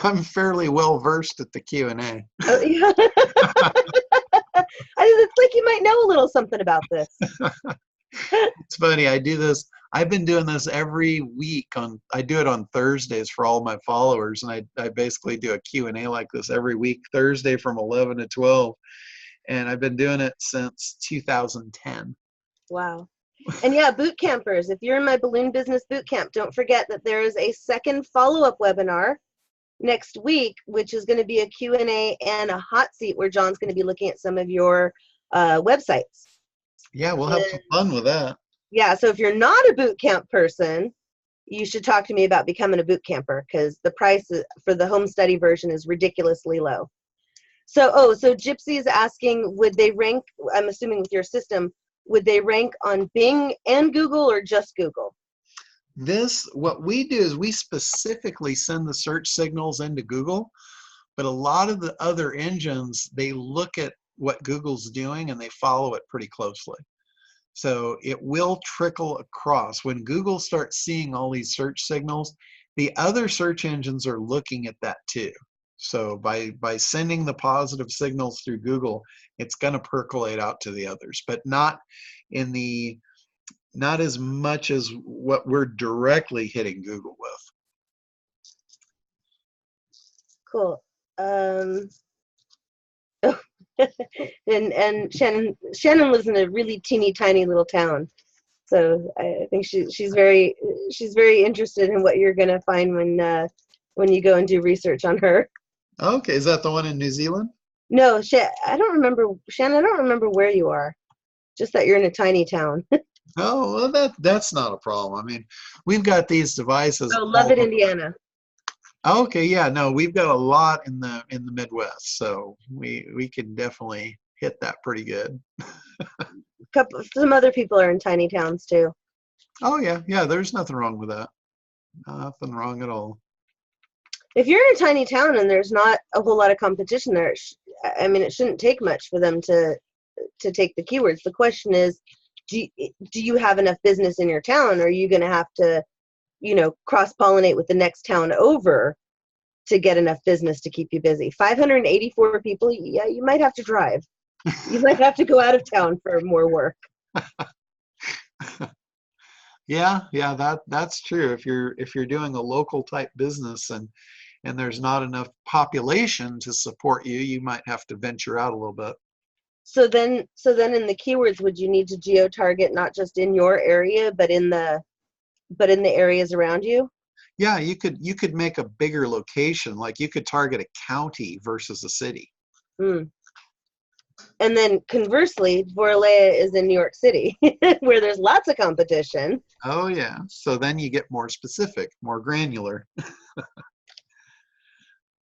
I'm fairly well versed at the Q&A. Oh, yeah. It's like you might know a little something about this. It's funny. I do this. I've been doing this every week. I do it on Thursdays for all my followers, and I basically do a Q&A like this every week, Thursday from 11 to 12. And I've been doing it since 2010. Wow. And yeah, boot campers, if you're in my balloon business boot camp, don't forget that there is a second follow-up webinar next week, which is going to be a Q&A and a hot seat where John's going to be looking at some of your websites. Yeah, we'll have some fun with that. Yeah, so if you're not a boot camp person, you should talk to me about becoming a boot camper, because the price for the home study version is ridiculously low. So Gypsy is asking, would they rank, I'm assuming with your system, would they rank on Bing and Google or just Google? What we do is we specifically send the search signals into Google, but a lot of the other engines, they look at what Google's doing and they follow it pretty closely. So it will trickle across. When Google starts seeing all these search signals, the other search engines are looking at that too. So by sending the positive signals through Google, it's going to percolate out to the others, but not as much as what we're directly hitting Google with. Cool. And Shannon lives in a really teeny tiny little town, so I think she's very interested in what you're gonna find when you go and do research on her. Okay, is that the one in New Zealand? No, I don't remember, Shannon. I don't remember where you are. Just that you're in a tiny town. Oh, well, that's not a problem. I mean, we've got these devices Oh, love all it, over. Indiana. Okay, yeah, no, we've got a lot in the Midwest, so we can definitely hit that pretty good. Some other people are in tiny towns too. Oh yeah, yeah, there's nothing wrong with that. Nothing wrong at all. If you're in a tiny town and there's not a whole lot of competition there, I mean, it shouldn't take much for them to take the keywords. The question is, do you have enough business in your town? Or are you going to have to, cross-pollinate with the next town over to get enough business to keep you busy? 584 people, yeah, you might have to drive. You might have to go out of town for more work. Yeah, yeah, that's true. If you're doing a local type business and there's not enough population to support you, you might have to venture out a little bit. So then in the keywords, would you need to geo-target not just in your area, but in the areas around you? Yeah, you could make a bigger location, like you could target a county versus a city. Mm. And then conversely, Dvoralea is in New York City, where there's lots of competition. Oh yeah. So then you get more specific, more granular.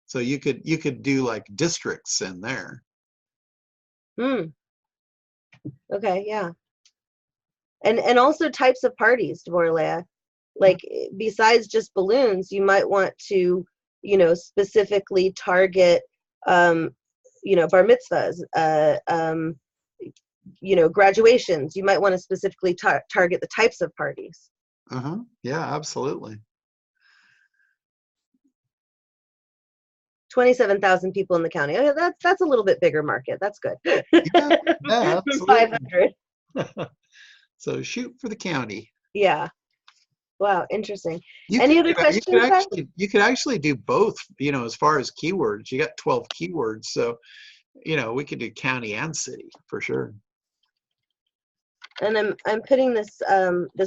So you could do like districts in there. Hmm. Okay, yeah. And also types of parties, Dvoralea. Like besides just balloons, you might want to, specifically target, um, bar mitzvahs, graduations. You might want to specifically target the types of parties. Uh-huh. Yeah, absolutely. 27,000 people in the county. Oh, yeah, that's a little bit bigger market. That's good. Yeah, yeah, From absolutely. 500. So shoot for the county. Yeah. Wow, interesting. You could Any other you could questions, guys? actually do both, as far as keywords. You got 12 keywords, so we could do county and city for sure. And I'm putting this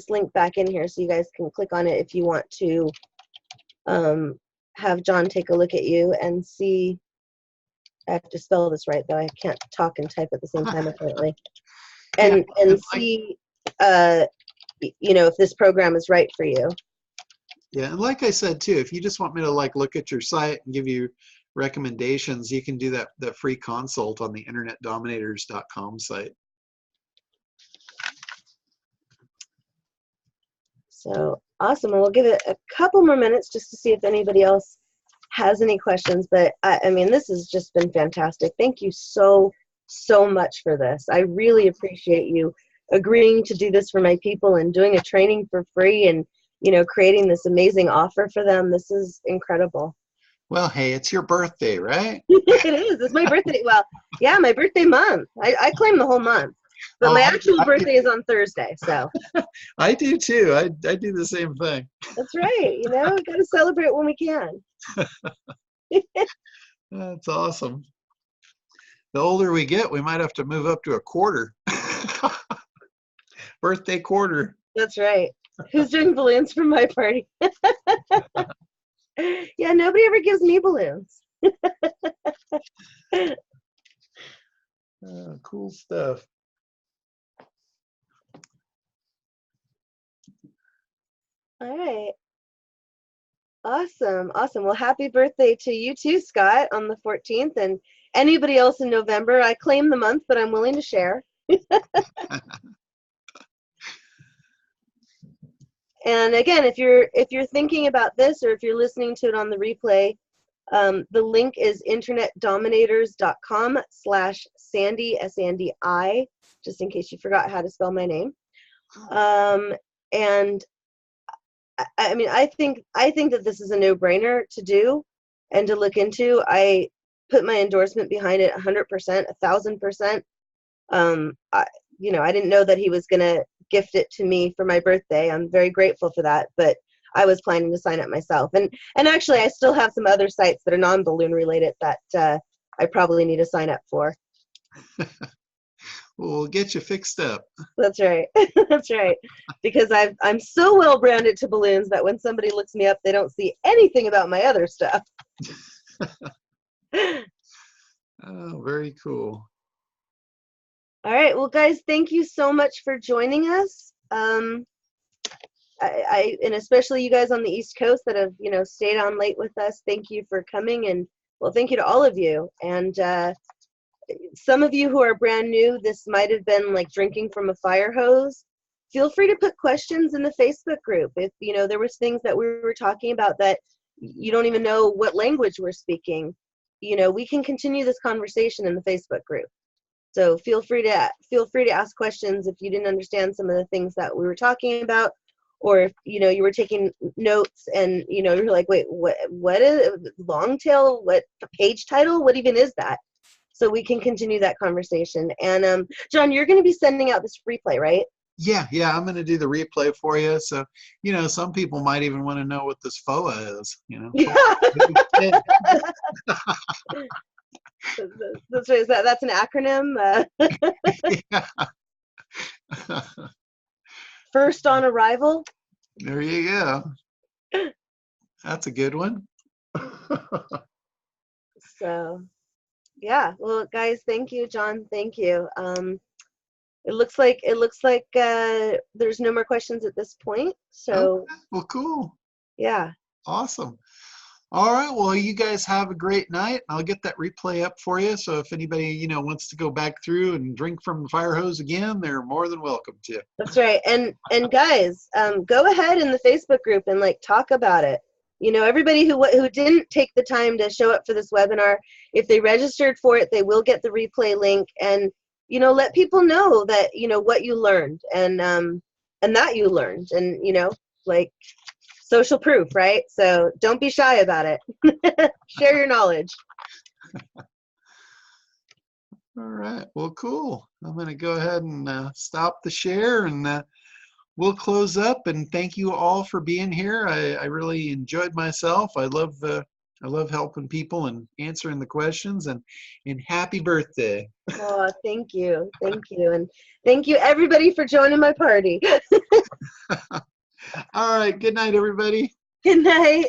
link back in here so you guys can click on it if you want to have John take a look at you and see. I have to spell this right though. I can't talk and type at the same time apparently. Yeah, And like see if this program is right for you. yeah, and like I said too, if you just want me to like look at your site and give you recommendations, you can do that free consult on the internetdominators.com site. So awesome. And we'll give it a couple more minutes just to see if anybody else has any questions. But I mean, this has just been fantastic. Thank you so much for this. I really appreciate you agreeing to do this for my people and doing a training for free and, creating this amazing offer for them. This is incredible. Well, hey, it's your birthday, right? It is. It's my birthday. Well, yeah, my birthday month. I claim the whole month. But Oh, my I, actual I, birthday is on Thursday. So I do too. I do the same thing. that's right. Got to celebrate when we can. That's awesome. The older we get, we might have to move up to a quarter. Birthday quarter. That's right. Who's doing balloons for my party? Yeah, nobody ever gives me balloons. Cool stuff. All right. Awesome. Awesome. Well, happy birthday to you too, Scott, on the 14th. And anybody else in November. I claim the month, but I'm willing to share. And again, if you're thinking about this or if you're listening to it on the replay, the link is internetdominators.com/Sandy, SANDI, just in case you forgot how to spell my name. And I mean, I think that this is a no-brainer to do and to look into. I put my endorsement behind it 100%, 1,000%. I didn't know that he was going to gift it to me for my birthday. I'm very grateful for that, but I was planning to sign up myself. And actually, I still have some other sites that are non-balloon related that I probably need to sign up for. We'll get you fixed up. That's right. That's right. Because I'm so well branded to balloons that when somebody looks me up, they don't see anything about my other stuff. Oh, very cool. All right. Well, guys, thank you so much for joining us. And especially you guys on the East Coast that have, stayed on late with us. Thank you for coming, and well, thank you to all of you. And some of you who are brand new, this might have been like drinking from a fire hose. Feel free to put questions in the Facebook group. If, there was things that we were talking about that you don't even know what language we're speaking, we can continue this conversation in the Facebook group. So feel free to ask questions if you didn't understand some of the things that we were talking about, or if you were taking notes and you're like, wait, what is long tail? What page title? What even is that? So we can continue that conversation. And John, you're going to be sending out this replay, right? Yeah, I'm going to do the replay for you. So, some people might even want to know what this FOA is, Yeah. That's an acronym. Yeah. First on arrival. There you go. That's a good one. So, yeah. Well, guys, thank you, John. Thank you. It looks like there's no more questions at this point. So, okay. Well, cool. Yeah. Awesome. All right. Well, you guys have a great night. I'll get that replay up for you. So if anybody, wants to go back through and drink from the fire hose again, they're more than welcome to. That's right. And guys, go ahead in the Facebook group and talk about it. Everybody who didn't take the time to show up for this webinar, if they registered for it, they will get the replay link. And let people know that what you learned and that you learned, and social proof, right? So don't be shy about it. Share your knowledge. All right. Well, cool. I'm going to go ahead and stop the share, and we'll close up. And thank you all for being here. I really enjoyed myself. I love helping people and answering the questions. And happy birthday. Oh, thank you. Thank you. And thank you, everybody, for joining my party. All right. Good night, everybody. Good night.